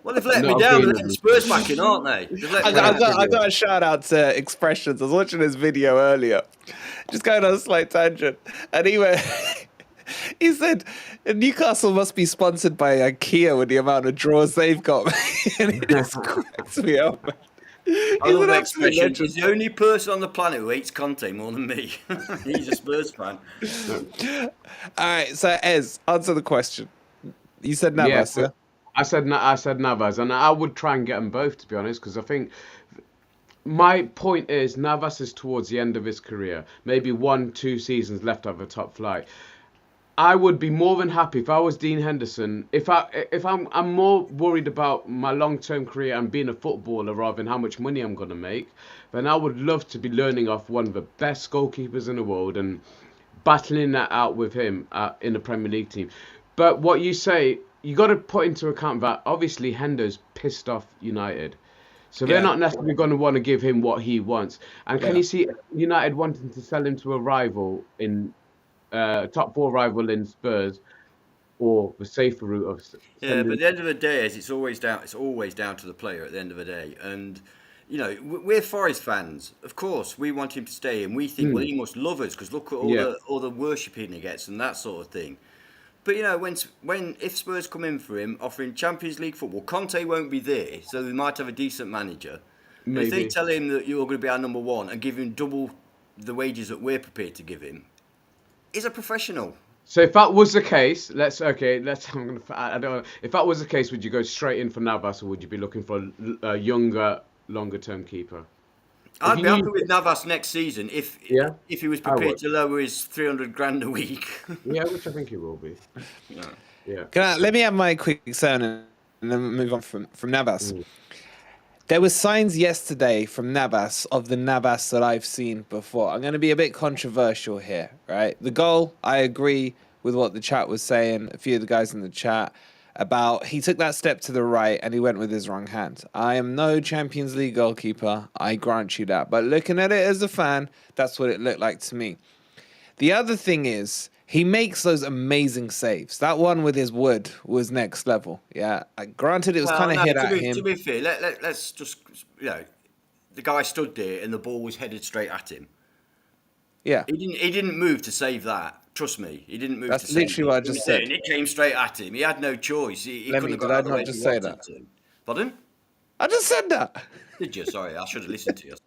Well, they've let me down. They're letting Spurs back in, aren't they? I got a shout out to Expressions. I was watching his video earlier, just going on a slight tangent, and he said Newcastle must be sponsored by IKEA with the amount of drawers they've got, and it just cracks me up. I love Expressions. He's the only person on the planet who hates Conte more than me. He's a Spurs fan. All right, so Ez, answer the question. You said Navas, yeah? I said Navas, and I would try and get them both, to be honest, because I think my point is Navas is towards the end of his career, maybe 1-2 seasons left of a top flight. I would be more than happy if I was Dean Henderson. If I'm more worried about my long-term career and being a footballer rather than how much money I'm going to make, then I would love to be learning off one of the best goalkeepers in the world and battling that out with him in the Premier League team. But what you say, you got to put into account that obviously Hendo's pissed off United. So they're Yeah. not necessarily going to want to give him what he wants. And can Yeah. you see United wanting to sell him to a rival in top 4 rival in Spurs, or the safer route of Yeah, but sending? at the end of the day, it's always down. It's always down to the player. At the end of the day, and we're Forest fans. Of course, we want him to stay, and we think, well, he must love us because look at all the worshipping he gets and that sort of thing. But when if Spurs come in for him, offering Champions League football, Conte won't be there, so we might have a decent manager. And if they Maybe. tell him that you're going to be our number one and give him double the wages that we're prepared to give him, he's a professional. So if that was the case, if that was the case, would you go straight in for Navas, or would you be looking for a younger, longer-term keeper? I'd be happy with Navas next season if he was I prepared would. to lower his 300 grand a week. Yeah, which I think he will be. Yeah. Let me have my quick sound and then move on from Navas. There were signs yesterday from Navas of the Navas that I've seen before. I'm going to be a bit controversial here, right? The goal, I agree with what the chat was saying, a few of the guys in the chat, about he took that step to the right and he went with his wrong hand. I am no Champions League goalkeeper, I grant you that. But looking at it as a fan, that's what it looked like to me. The other thing is, he makes those amazing saves. That one with his wood was next level. Yeah, granted, it was kind of hit at him. To be fair, let's just, the guy stood there and the ball was headed straight at him. Yeah. He didn't move to save that. Trust me, he didn't move to save it. That's literally what I just said. And it came straight at him. He had no choice. He couldn't have Did got I out of the not way just if he say wanted that? to. Pardon? I just said that. Did you? Sorry, I should have listened to you, I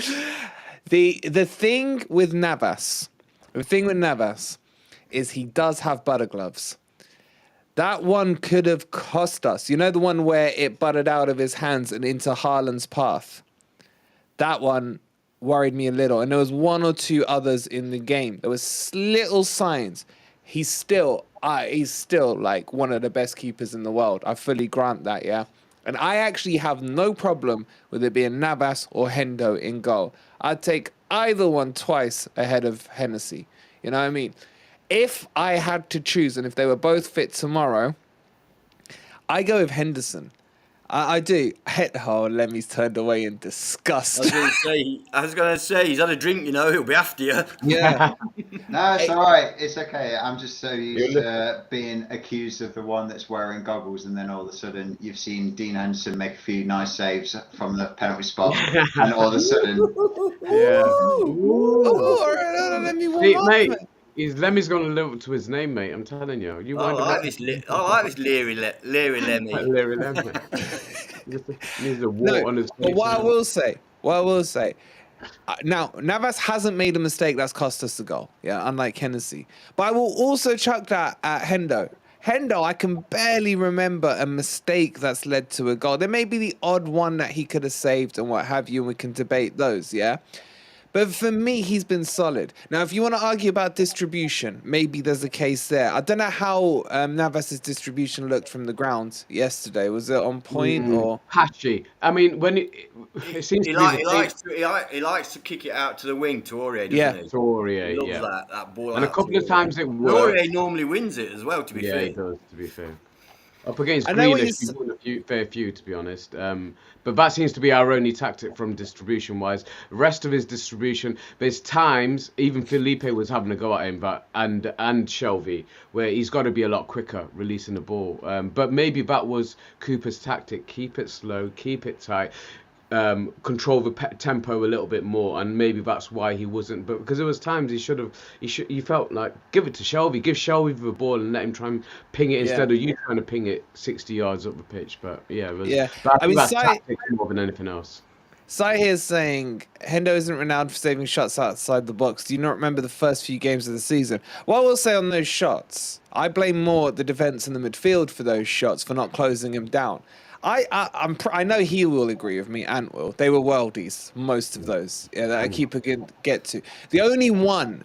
suppose. The thing with Navas, is he does have butter gloves. That one could have cost us. You know the one where it buttered out of his hands and into Haaland's path? That one worried me a little. And there was one or two others in the game. There was little signs. He's still like one of the best keepers in the world. I fully grant that, yeah? And I actually have no problem with it being Navas or Hendo in goal. I'd take either one twice ahead of Hennessy. You know what I mean? If I had to choose, and if they were both fit tomorrow, I go with Henderson. I do. Lemmy's turned away in disgust. I was going to say, he's had a drink, he'll be after you. Yeah. No, it's all right. It's okay. I'm just so used to being accused of the one that's wearing goggles, and then all of a sudden you've seen Dean Henderson make a few nice saves from the penalty spot, and all of a sudden, Yeah. Let me See, mate, Lemmy's going to live up to his name, mate. I'm telling you. I like this Leary Lemmy. Larry Lemmy. Needs a wart on his face. But what I will say, now Navas hasn't made a mistake that's cost us the goal, yeah, unlike Hennessy. But I will also chuck that at Hendo. Hendo, I can barely remember a mistake that's led to a goal. There may be the odd one that he could have saved and what have you, and we can debate those, yeah? But for me, he's been solid. Now, if you want to argue about distribution, maybe there's a case there. I don't know how Navas's distribution looked from the ground yesterday. Was it on point or patchy? I mean, when it seems He to he likes to kick it out to the wing to Aurier, doesn't he? to Aurier, He loves that ball. And a couple of times it worked. Aurier normally wins it as well, to be fair. Yeah, it does, to be fair. Up against I know what Grealish, he won a fair few, to be honest. But that seems to be our only tactic from distribution-wise. The rest of his distribution, there's times, even Felipe was having a go at him, and Shelby, where he's got to be a lot quicker releasing the ball. But maybe that was Cooper's tactic. Keep it slow, keep it tight. Control the tempo a little bit more, and maybe that's why he wasn't. But because there was times he felt like give it to Shelby, give Shelby the ball and let him try and ping it instead of you trying to ping it 60 yards up the pitch. But I mean, that's tactics more than anything else. Sai here is saying Hendo isn't renowned for saving shots outside the box. Do you not remember the first few games of the season? Well, I will say on those shots, I blame more the defense and the midfield for those shots for not closing him down. I know he will agree with me, and will. They were worldies, most of those that a keeper can get to. The only one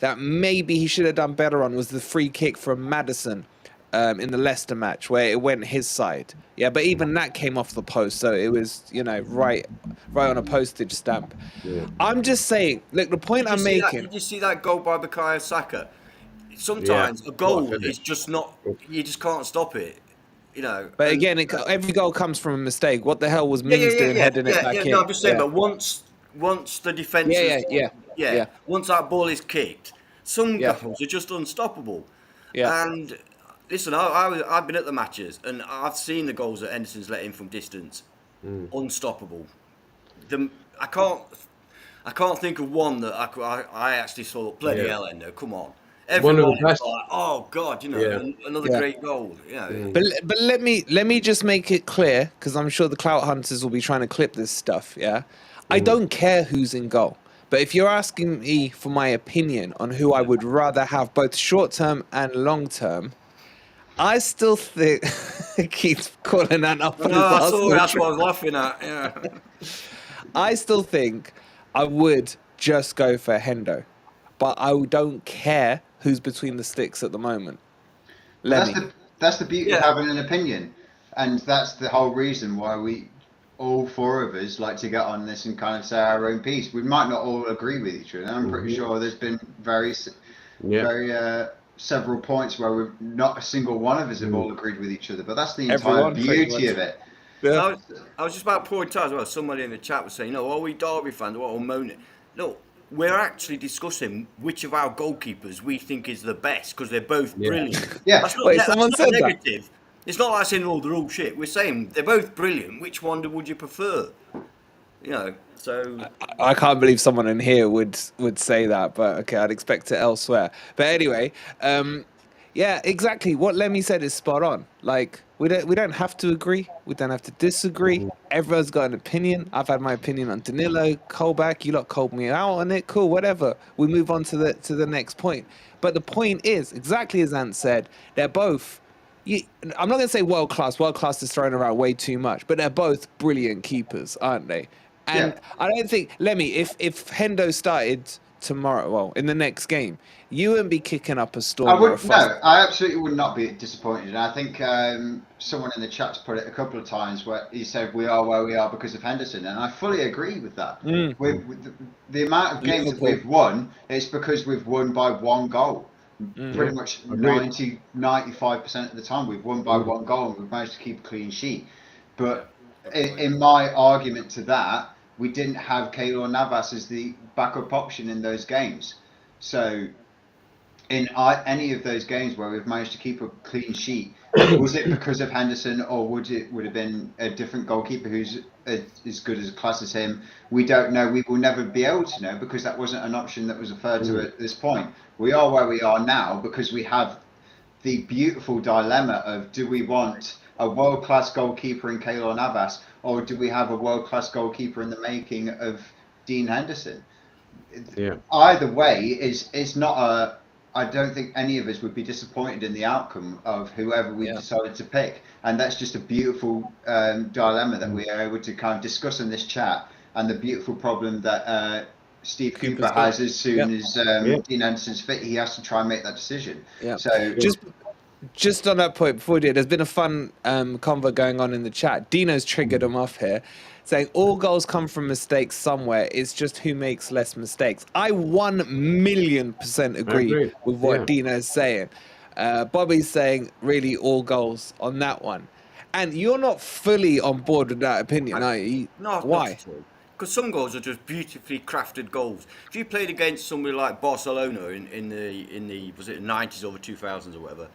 that maybe he should have done better on was the free kick from Maddison in the Leicester match where it went his side. Yeah, but even that came off the post, so it was right on a postage stamp. Yeah. I'm just saying. Look, the point I'm making. Did you see that goal by Bukayo Saka? Sometimes a goal is just not. You just can't stop it. You know, But and, again, every goal comes from a mistake. What the hell was Mings doing heading it back in? No, I'm just saying, but once the defence yeah. once that ball is kicked, some Yeah. goals are just unstoppable. Yeah. And listen, I've been at the matches and I've seen the goals that Henderson's let in from distance, unstoppable. I can't think of one that I actually saw. Bloody hell, Hendo, come on. One of the Everyone best. was like, oh God, you know, another great goal. You know. But let me just make it clear, because I'm sure the clout hunters will be trying to clip this stuff. Yeah, I don't care who's in goal. But if you're asking me for my opinion on who I would rather have, both short term and long term, I still think keeps calling that up on his No, I saw it. Arsenal. That's what I was laughing at. Yeah. I still think I would just go for Hendo, but I don't care who's between the sticks at the moment. That's the beauty of having an opinion, and that's the whole reason why we, all four of us, like to get on this and kind of say our own piece. We might not all agree with each other. I'm pretty sure there's been very several points where we've not a single one of us have all agreed with each other, but that's the entire beauty of it. Yeah. I was just about to point out as well. Somebody in the chat was saying, "No, are we Derby fans? What are we moaning?" No, we're actually discussing which of our goalkeepers we think is the best because they're both brilliant. Yeah. That's not, Wait, that's someone not said negative. It's not like saying, "Oh, they're all shit." We're saying they're both brilliant. Which one would you prefer? You know, so I can't believe someone in here would say that, but okay, I'd expect it elsewhere. But anyway, yeah, exactly. What Lemmy said is spot on. Like we don't have to agree. We don't have to disagree. Everyone's got an opinion. I've had my opinion on Danilo, Colback. You lot called me out on it. Cool, whatever. We move on to the next point. But the point is exactly as Ant said. They're both. I'm not going to say world class. World class is thrown around way too much. But they're both brilliant keepers, aren't they? And I don't think, Lemmy, if Hendo started tomorrow, well, in the next game, you wouldn't be kicking up a storm. I absolutely would not be disappointed. And I think someone in the chat's put it a couple of times where he said we are where we are because of Henderson, and I fully agree with that. With the amount of games that we've won, it's because we've won by one goal. Pretty much 95% of the time we've won by one goal and we've managed to keep a clean sheet. But in my argument to that, we didn't have Keylor Navas as the backup option in those games. So in any of those games where we've managed to keep a clean sheet, was it because of Henderson, or would have been a different goalkeeper who's as good as class as him? We don't know. We will never be able to know because that wasn't an option that was referred to at this point. We are where we are now because we have the beautiful dilemma of, do we want a world-class goalkeeper in Keylor Navas, or do we have a world-class goalkeeper in the making of Dean Henderson? Either way, is not a. I don't think any of us would be disappointed in the outcome of whoever we decided to pick, and that's just a beautiful dilemma that we are able to kind of discuss in this chat, and the beautiful problem that Steve Cooper has as soon as Dean Henderson's fit, he has to try and make that decision. So just on that point, before we do, there's been a fun convo going on in the chat. Dino's triggered him off here, saying all goals come from mistakes somewhere. It's just who makes less mistakes. I 1,000,000% agree with what Dino's saying. Bobby's saying really all goals on that one. And you're not fully on board with that opinion, are you? No, why? Because some goals are just beautifully crafted goals. If you played against somebody like Barcelona in the was it 90s or the 2000s or whatever,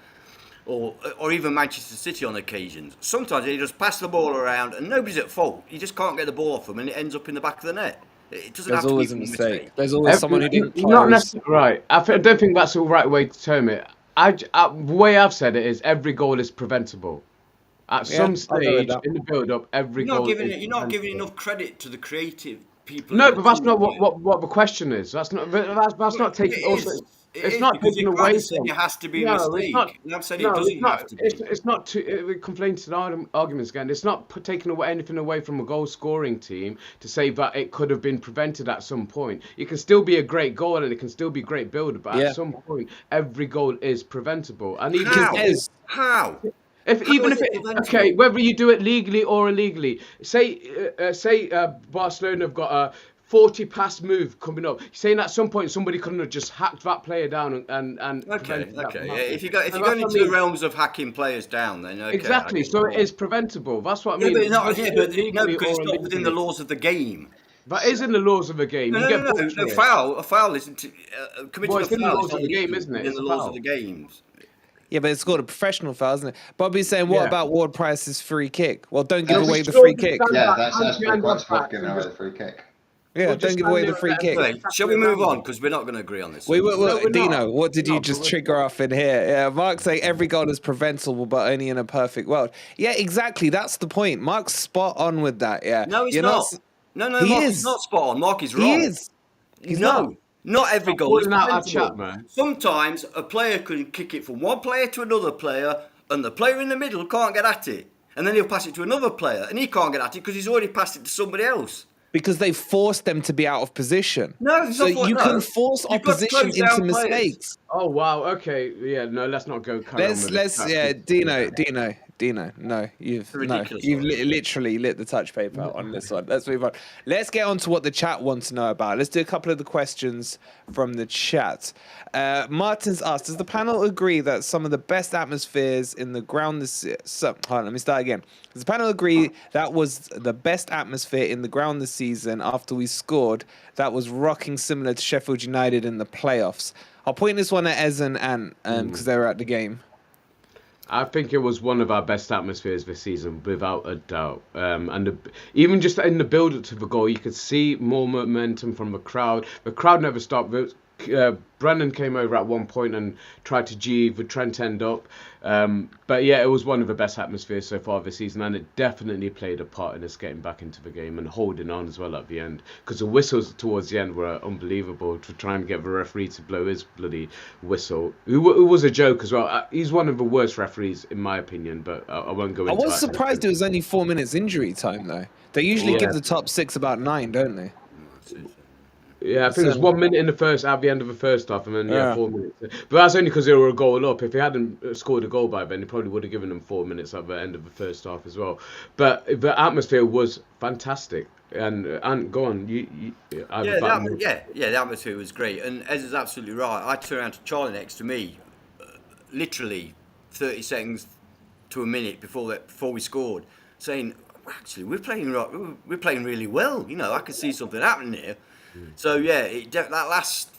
or even Manchester City on occasions, sometimes they just pass the ball around and nobody's at fault. You just can't get the ball off them and it ends up in the back of the net. It doesn't have to be a mistake. There's always someone who didn't close. Not necessarily right. I don't think that's the right way to term it. The way I've said it is every goal is preventable. At some stage in the build-up, every goal. You're not giving enough credit to the creative people. No, but that's not what the question is. That's not taking. It's not taking away from. It has to be a mistake. I'm saying it doesn't have to be. It's not to complain to the arguments again. It's not taking anything away from a goal-scoring team to say that it could have been prevented at some point. It can still be a great goal and it can still be great build, but at some point, every goal is preventable. And How? Whether you do it legally or illegally, say Barcelona have got 40 pass move coming up. You're saying at some point somebody couldn't have just hacked that player down and Okay. prevented that from Yeah, happening. if you go And into that's what I the mean. realms of hacking players down, then okay. Exactly. So it is preventable. That's what I Yeah, mean. but not, Whether yeah, you do but it no, legally because or it's not within the illegally. laws of the game. That is in the laws of the game. You get booked for No. it. A foul isn't committing Well, it's a in the foul. laws Is of not the game, legal isn't it? within It's the a laws foul. of the games. Yeah, but it's called a professional foul, isn't it? Bobby's saying, what Yeah. about Ward Price's free kick? Well, don't give That's- away the Still free just kick. stand Yeah, back, that's hands pretty behind our quite spot backs giving and away just- the free kick. Yeah, We'll don't just give stand away there the free and kick. Anyway, shall we move on? Because we're not going to agree on this. Wait, No, we're Dino, not. what did We're you not, just but we're- trigger off in here? Yeah, Mark saying every goal is preventable, but only in a perfect world. Yeah, exactly. That's the point. Mark's spot on with that. Yeah, No, he's You're not. No, He Mark is. is not spot on. Mark is wrong. He is. He's no, not every Stop goal is calling out our preventable. chat, man. Sometimes a player can kick it from one player to another player, and the player in the middle can't get at it. And then he'll pass it to another player, and he can't get at it because he's already passed it to somebody else. Because they forced them to be out of position. No, it's so not you no. can force You've got to opposition close down into players. mistakes. Oh wow. Okay. Yeah. No. Let's not go. Dino. No, you've ridiculous. literally lit the touch paper on this one. Let's move on. Let's get on to what the chat wants to know about. Let's do a couple of the questions from the chat. Martin's asked, does the panel agree that some of the best atmospheres in the ground this hold on, let me start again. Does the panel agree that was the best atmosphere in the ground this season after we scored that was rocking similar to Sheffield United in the playoffs? I'll point this one at Ez and Ant because they were at the game. I think it was one of our best atmospheres this season, without a doubt. Even just in the build-up to the goal, you could see more momentum from the crowd. The crowd never stopped. Brennan came over at one point and tried to G with Trent End up. But yeah, it was one of the best atmospheres so far this season, and it definitely played a part in us getting back into the game and holding on as well at the end. Because the whistles towards the end were unbelievable to try and get the referee to blow his bloody whistle. It was a joke as well. He's one of the worst referees in my opinion, but I won't go into I was that. surprised it was only 4 minutes injury time though. They usually give the top 6 about 9, don't they? Yeah, I think it was 1 minute in the first, at the end of the first half, and then 4 minutes. But that's only because they were a goal up. If they hadn't scored a goal by then, they probably would have given them 4 minutes at the end of the first half as well. But the atmosphere was fantastic. And go on, the atmosphere was great, and Ez is absolutely right. I turned around to Charlie next to me, literally 30 seconds to a minute before we scored, saying, "Actually, we're playing really well. You know, I can see something happening here." So yeah, that last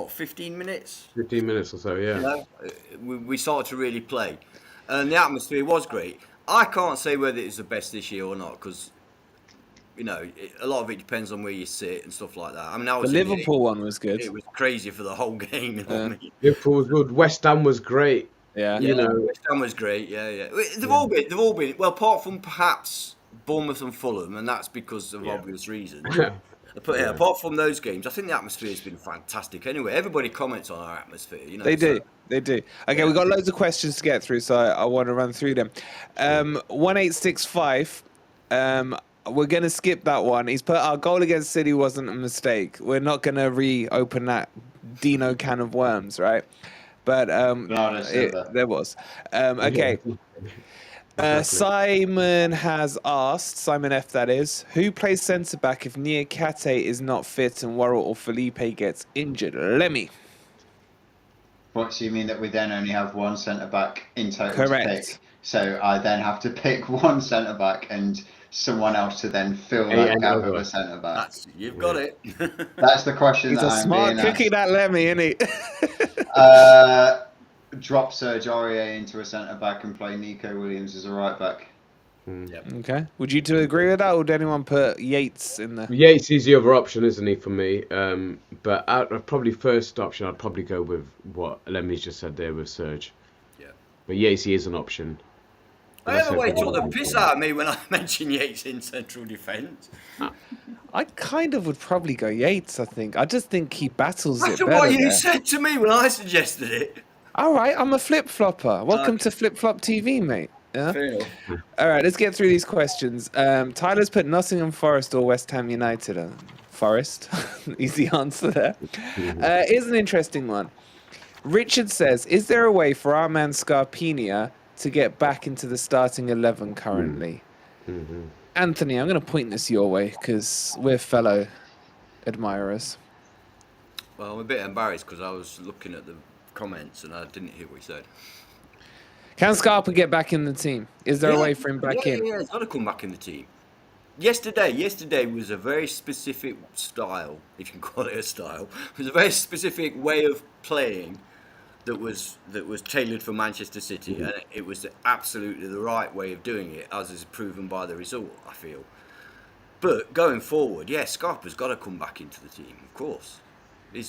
15 minutes. 15 minutes or so, yeah. You know, we started to really play, and the atmosphere was great. I can't say whether it's the best this year or not because, you know, a lot of it depends on where you sit and stuff like that. I mean, The Liverpool one was good. It was crazy for the whole game. You know what I mean? Liverpool was good. West Ham was great. Yeah. You know, West Ham was great. Yeah. They've all been well, apart from perhaps Bournemouth and Fulham, and that's because of obvious reasons. But apart from those games, I think the atmosphere has been fantastic. Anyway, everybody comments on our atmosphere. You know, They do. Okay, we've got loads of questions to get through, so I want to run through them. 1865. We're going to skip that one. He's put our goal against City wasn't a mistake. We're not going to reopen that Dino can of worms, right? But there was. Okay. Simon has asked, Simon F that is, who plays centre-back if Niakate is not fit and Worrell or Felipe gets injured? Lemmy. What, so you mean that we then only have one centre-back in total Correct. to pick? So I then have to pick one centre-back and someone else to then fill that gap of a centre-back? You've got it. That's the question He's that a I'm smart being cookie, that Lemmy, isn't he? Drop Serge Aurier into a centre-back and play Nico Williams as a right-back. Okay. Would you two agree with that, or would anyone put Yates in there? Yates is the other option, isn't he, for me? But out of probably first option, I'd probably go with what Lemmy's just said there with Serge. Yeah. But Yates, he is an option. I always took the piss out of me when I mentioned Yates in central defence. I kind of would probably go Yates, I think. I just think he battles it After better what you there. said to me when I suggested it. All right, I'm a flip-flopper. Welcome to Flip Flop TV, mate. Yeah? Fair enough. All right, let's get through these questions. Tyler's put Nottingham Forest or West Ham United. Forest. Easy answer there. Here's an interesting one. Richard says, is there a way for our man Scarpinia to get back into the starting 11 currently? Anthony, I'm going to point this your way because we're fellow admirers. Well, I'm a bit embarrassed because I was looking at the comments and I didn't hear what he said. Can Scarpa get back in the team? Is there a way for him back in? Yeah, he's got to come back in the team. Yesterday was a very specific style, if you can call it a style. It was a very specific way of playing that was tailored for Manchester City, and it was absolutely the right way of doing it, as is proven by the result, I feel. But going forward, Scarpa's got to come back into the team, of course.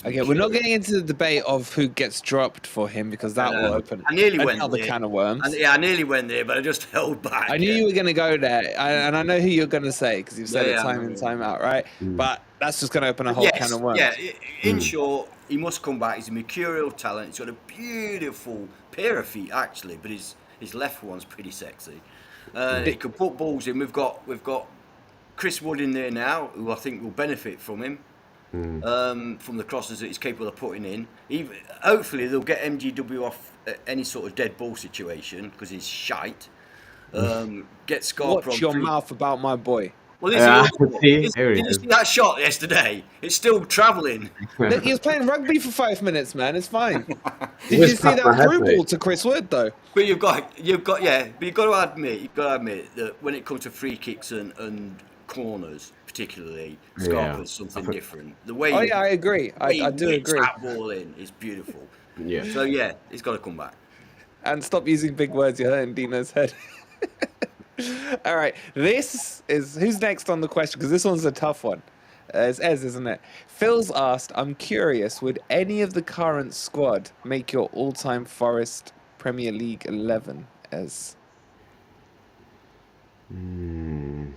Okay, we're not getting into the debate of who gets dropped for him because that will open another can of worms. I nearly went there, but I just held back. I knew you were going to go there, and I know who you're going to say because you've said it time in, time out, right? But that's just going to open a whole can of worms. Yeah, in short, he must come back. He's a mercurial talent. He's got a beautiful pair of feet, actually, but his left one's pretty sexy. He can put balls in. We've got Chris Wood in there now, who I think will benefit from him. From the crosses that he's capable of putting in. Hopefully they'll get MGW off any sort of dead ball situation because he's shite. Get Scarpa. Watch your mouth about my boy. Well, did you see that shot yesterday? It's still travelling. Look, he was playing rugby for 5 minutes, man. It's fine. Did you see that through ball to Chris Wood though? But you've got to admit that when it comes to free kicks and corners, particularly, Scarpa's something different. The way I agree. I do agree. That ball in is beautiful. Yeah. So he's got to come back. And stop using big words. You're hurting Dino's head. All right. This is who's next on the question because this one's a tough one. It's Ez, isn't it? Phil's asked, I'm curious, would any of the current squad make your all-time Forest Premier League 11, Ez? Let me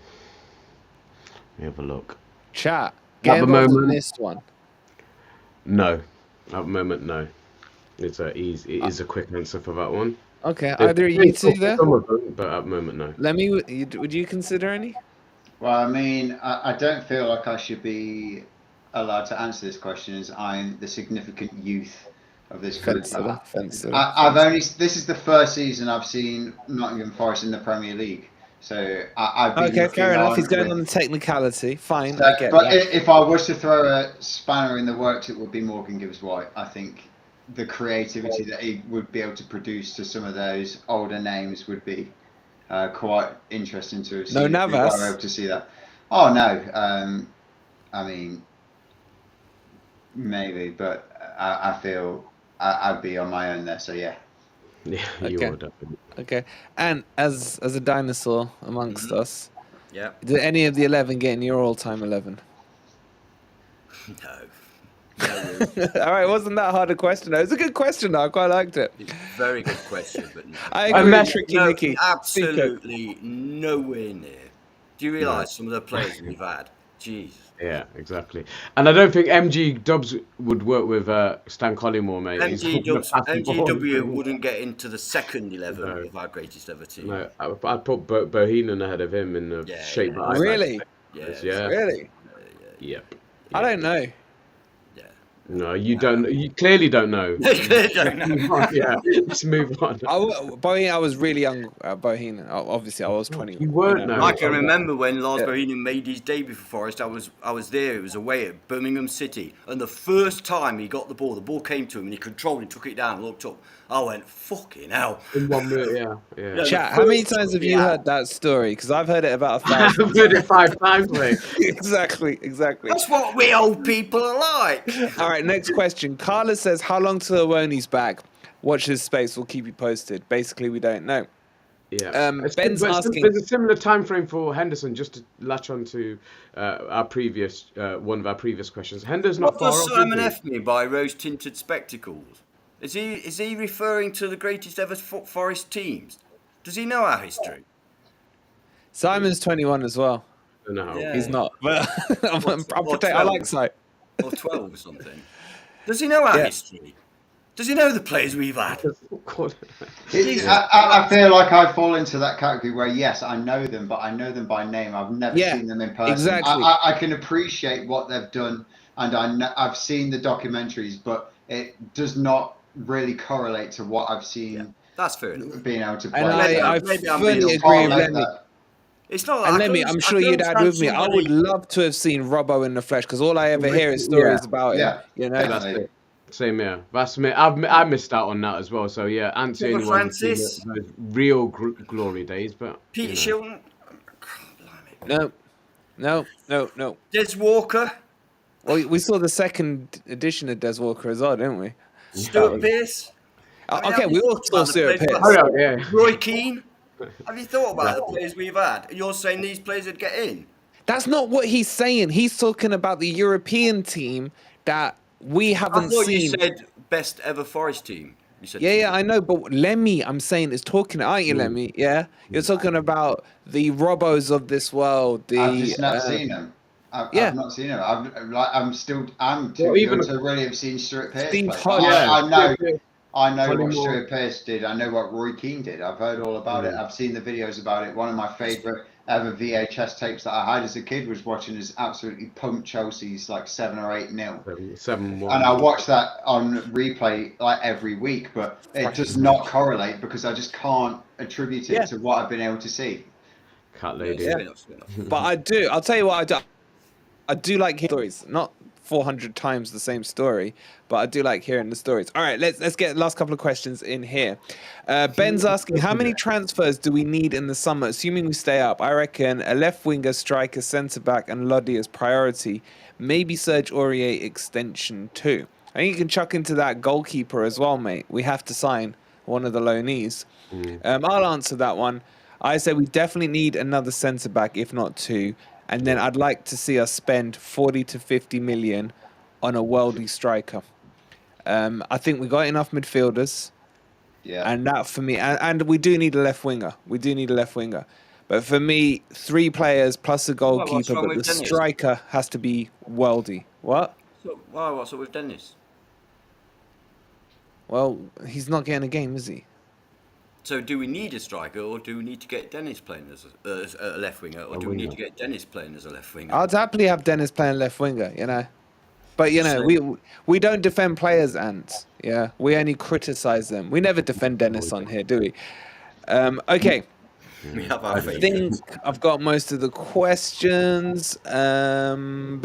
have a look. Chat. Get involved in this one. No. At the moment, no. It is a quick answer for that one. Okay, either you two there? Some of them, but at the moment, no. Would you consider any? Well, I mean, I don't feel like I should be allowed to answer this question as I'm the significant youth of this group. This is the first season I've seen Nottingham Forest in the Premier League. So I've been okay, fair enough. He's going on the technicality. Fine, so, I get but that. If I was to throw a spanner in the works, it would be Morgan Gibbs-White. I think the creativity that he would be able to produce to some of those older names would be quite interesting to see. No Navas. If I were able to see that. Oh no, I mean maybe, but I feel I'd be on my own there. So yeah. Yeah, you would. Okay, and as a dinosaur amongst us, did any of the 11 get in your all-time 11? No. All right, wasn't that hard a question? It was a good question, though. I quite liked it. It's a very good question, but no. I agree with Tricky Nicky. Absolutely nowhere near. Do you realise some of the players we've had? Jeez. Yeah, exactly. And I don't think MG Dubs would work with Stan Collymore, mate. MGW wouldn't get into the second 11 of our greatest ever team. No, I'd put Bohinen ahead of him in the shape that I really? like. Yeah. Really? Yep. I don't know. No, you don't. You clearly don't know. Yeah, let's move on. I was really young at Bohinen. Obviously, I was 20. You weren't. No. I can remember when Lars Bohinen made his debut for Forest. I was there. It was away at Birmingham City, and the first time he got the ball came to him, and he controlled it, took it down, looked up. I went, fucking hell. In 1 minute, yeah. Chat, how many times have you heard that story? Because I've heard it about 1,000. I've heard it 5 times, mate. Exactly. That's what we old people are like. All right, next question. Carla says, how long till Awoni's back? Watch this space. We'll keep you posted. Basically, we don't know. Yeah. Ben's asking. There's a similar time frame for Henderson. Just to latch on to our previous one of our previous questions. Henderson's not far off. What does Simon F me by rose-tinted spectacles? Is he referring to the greatest ever Forest teams? Does he know our history? Simon's 21 as well. No, he's not. But I like Si. Or 12 or something. Does he know our history? Does he know the players we've had? I feel like I fall into that category where, yes, I know them, but I know them by name. I've never seen them in person. Exactly. I can appreciate what they've done, and I've seen the documentaries, but it does not really correlate to what I've seen. That's fair enough. Being able to play. And I fully agree with Lenny. It's not. And I let me, can I'm I sure can you'd add understand with me. I would somebody. love to have seen Robbo in the flesh because all I ever hear is stories about him. Yeah, You know, That's definitely. it. Same here. That's me. I missed out on that as well. So yeah, Ant's the Trevor only one who's seen Francis, those real glory days. But Peter Shilton, no, no, no, no. Des Walker, Well, we saw the second edition of Des Walker as well, didn't we? That Stuart was Pearce. I mean, okay. have you We all thought saw about the Stuart players we've Pearce. had? Oh yeah, yeah. Roy Keane. Have you thought about the players we've had? You're saying these players would get in? That's not what he's saying. He's talking about the European team that we I haven't thought you seen. said best ever Forest team. You said Yeah, to yeah, me. I know, but Lemmy, I'm saying, is talking, aren't you, Lemmy? Yeah, you're talking about the Robbos of this world. I've The just not seen him. yeah, I've not seen him. I'm Well, too even young to really have seen Stuart Pearce Steve play. But Hodge. yeah, I know what Collymore. Stuart Pearce did. I know what Roy Keane did. I've heard all about it. I've seen the videos about it. One of my favourite ever VHS tapes that I had as a kid was watching us absolutely pump Chelsea's like 7 or 8-0. 7-1. And I watch that on replay like every week, but it does not correlate because I just can't attribute it Yeah. to what I've been able to see. Cat lady. Yeah, fair enough. But I do. I'll tell you what I do. I do like hearing stories. Not 400 times the same story, but I do like hearing the stories. All right, let's get the last couple of questions in here. Ben's asking, how many transfers do we need in the summer, assuming we stay up? I reckon a left winger, striker, centre back, and Lodi as priority. Maybe Serge Aurier extension too. I think you can chuck into that goalkeeper as well, mate. We have to sign one of the loanees. I'll answer that one. I say we definitely need another centre back, if not two. And then I'd like to see us spend 40 to 50 million on a worldly striker. I think we got enough midfielders. Yeah. And that for me, and we do need a left winger. We do need a left winger. But for me, 3 players plus a goalkeeper, wrong but the with Dennis? striker has to be worldy. What? So, why? What's up with Dennis? Well, he's not getting a game, is he? So, do we need a striker, or do we need to get Dennis playing as a left winger, or do we need to get Dennis playing as a left winger? I'd happily have Dennis playing left winger, you know. But, you know, we don't defend players, Ant. Yeah, we only criticise them. We never defend Dennis on here, do we? Okay. We have our I favourites. think I've got most of the questions. Are you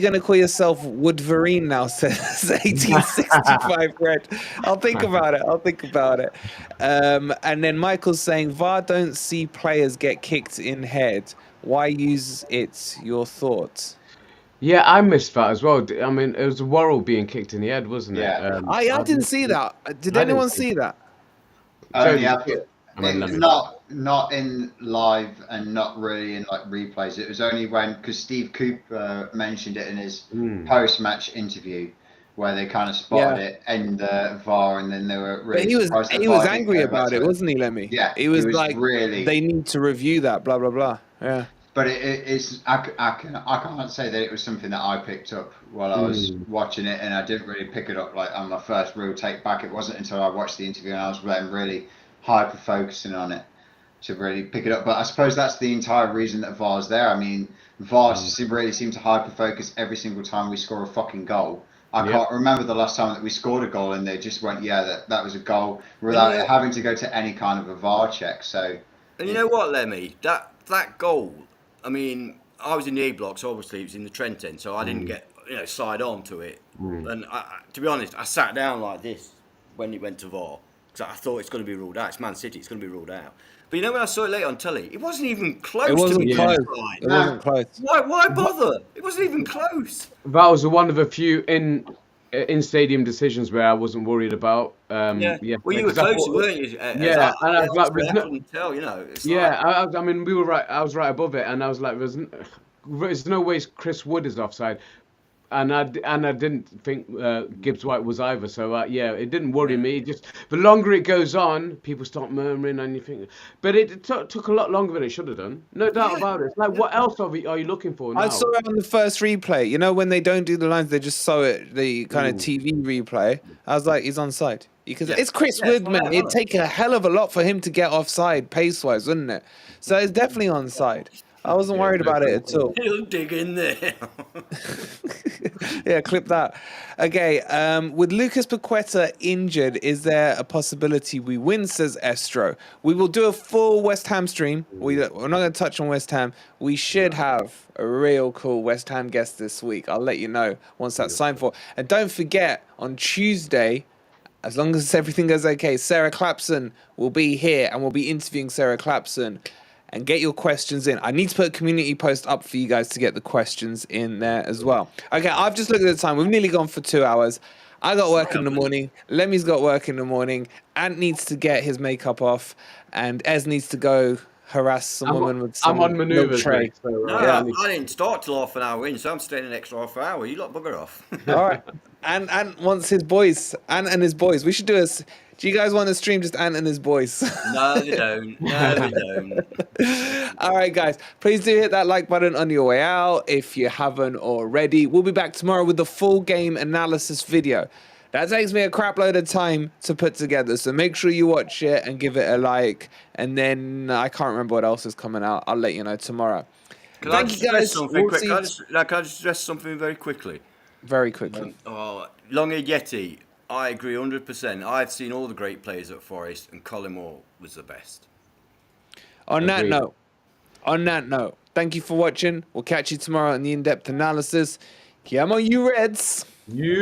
going to call yourself Woodverine now? Says 1865 Red. I'll think about it. And then Michael's saying, VAR don't see players get kicked in head. Why use it? Your thoughts? Yeah, I missed that as well. I mean, it was Worrell being kicked in the head, wasn't it? Yeah. I didn't see that. Did I didn't anyone see see that? Only Jody, after, I mean, let it's me- not in live and not really in like replays. It was only when, because Steve Cooper mentioned it in his post-match interview, where they kind of spotted it in the VAR, and then they were really But he was surprised that he VAR was didn't angry go back about to it, wasn't he, Lemmy? Yeah, He was he was like, really- they need to review that, blah blah blah. Yeah. But I can't say that it was something that I picked up while I was watching it, and I didn't really pick it up like on my first real take back. It wasn't until I watched the interview and I was then really hyper focusing on it to really pick it up. But I suppose that's the entire reason that VAR's there. I mean, VAR really seems to hyper focus every single time we score a fucking goal. I can't remember the last time that we scored a goal and they just went, yeah, that was a goal without it having to go to any kind of a VAR check. So, And you know what, Lemmy? That goal. I mean, I was in the A block, so obviously it was in the Trent end, so I didn't get side on to it. And to be honest, I sat down like this when it went to VAR because I thought it's going to be ruled out. It's Man City. It's going to be ruled out. But you know, when I saw it later on telly, it wasn't even close. It wasn't to being close. offside. It wasn't close. Why bother? It wasn't even close. That was one of the few in stadium decisions where I wasn't worried about. Well, you were because I close, thought- weren't you? Yeah, and I was like, I there's no- couldn't tell. You know. It's Yeah, I mean, we were right. I was right above it, and I was like, "There's no way Chris Wood is offside," and I didn't think Gibbs White was either. So yeah, it didn't worry me. Just the longer it goes on, people start murmuring, and you think, but it took a lot longer than it should have done. No doubt about it. It's like, what else are you looking for now? I saw it on the first replay. You know, when they don't do the lines, they just show it, the kind of TV replay. I was like, he's onside. Because it's Chris Wood, man. It'd take a hell of a lot for him to get offside pace-wise, wouldn't it? So it's definitely onside. I wasn't worried about it at all. He'll dig in there. Yeah, clip that. Okay, with Lucas Paqueta injured, is there a possibility we win, says Estro? We will do a full West Ham stream. We're not going to touch on West Ham. We should have a real cool West Ham guest this week. I'll let you know once that's signed for. And don't forget, on Tuesday, as long as everything goes okay, Sarah Clapson will be here and we'll be interviewing Sarah Clapson. And get your questions in. I need to put a community post up for you guys to get the questions in there as well. Okay, I've just looked at the time. We've nearly gone for 2 hours. I got work in the morning. Lemmy's got work in the morning. Ant needs to get his makeup off. And Ez needs to go harass some woman with some I'm on manoeuvres, tray. mate, so, No, Yeah. I didn't start till half an hour in, so I'm staying an extra half hour. You lot bugger off. All right. Ant wants his boys. Ant and his boys. We should do this. Do you guys want to stream just Ant and his boys? No, they don't. No, they don't. All right, guys. Please do hit that like button on your way out if you haven't already. We'll be back tomorrow with the full game analysis video. That takes me a crap load of time to put together, so make sure you watch it and give it a like. And then I can't remember what else is coming out. I'll let you know tomorrow. Can I just stress something quick? Can I just stress something very quickly? Very quickly. Long-haired Yeti, I agree 100%. I've seen all the great players at Forest, and Colin Moore was the best. On that note, thank you for watching. We'll catch you tomorrow in the in-depth analysis. Come on, you Reds. You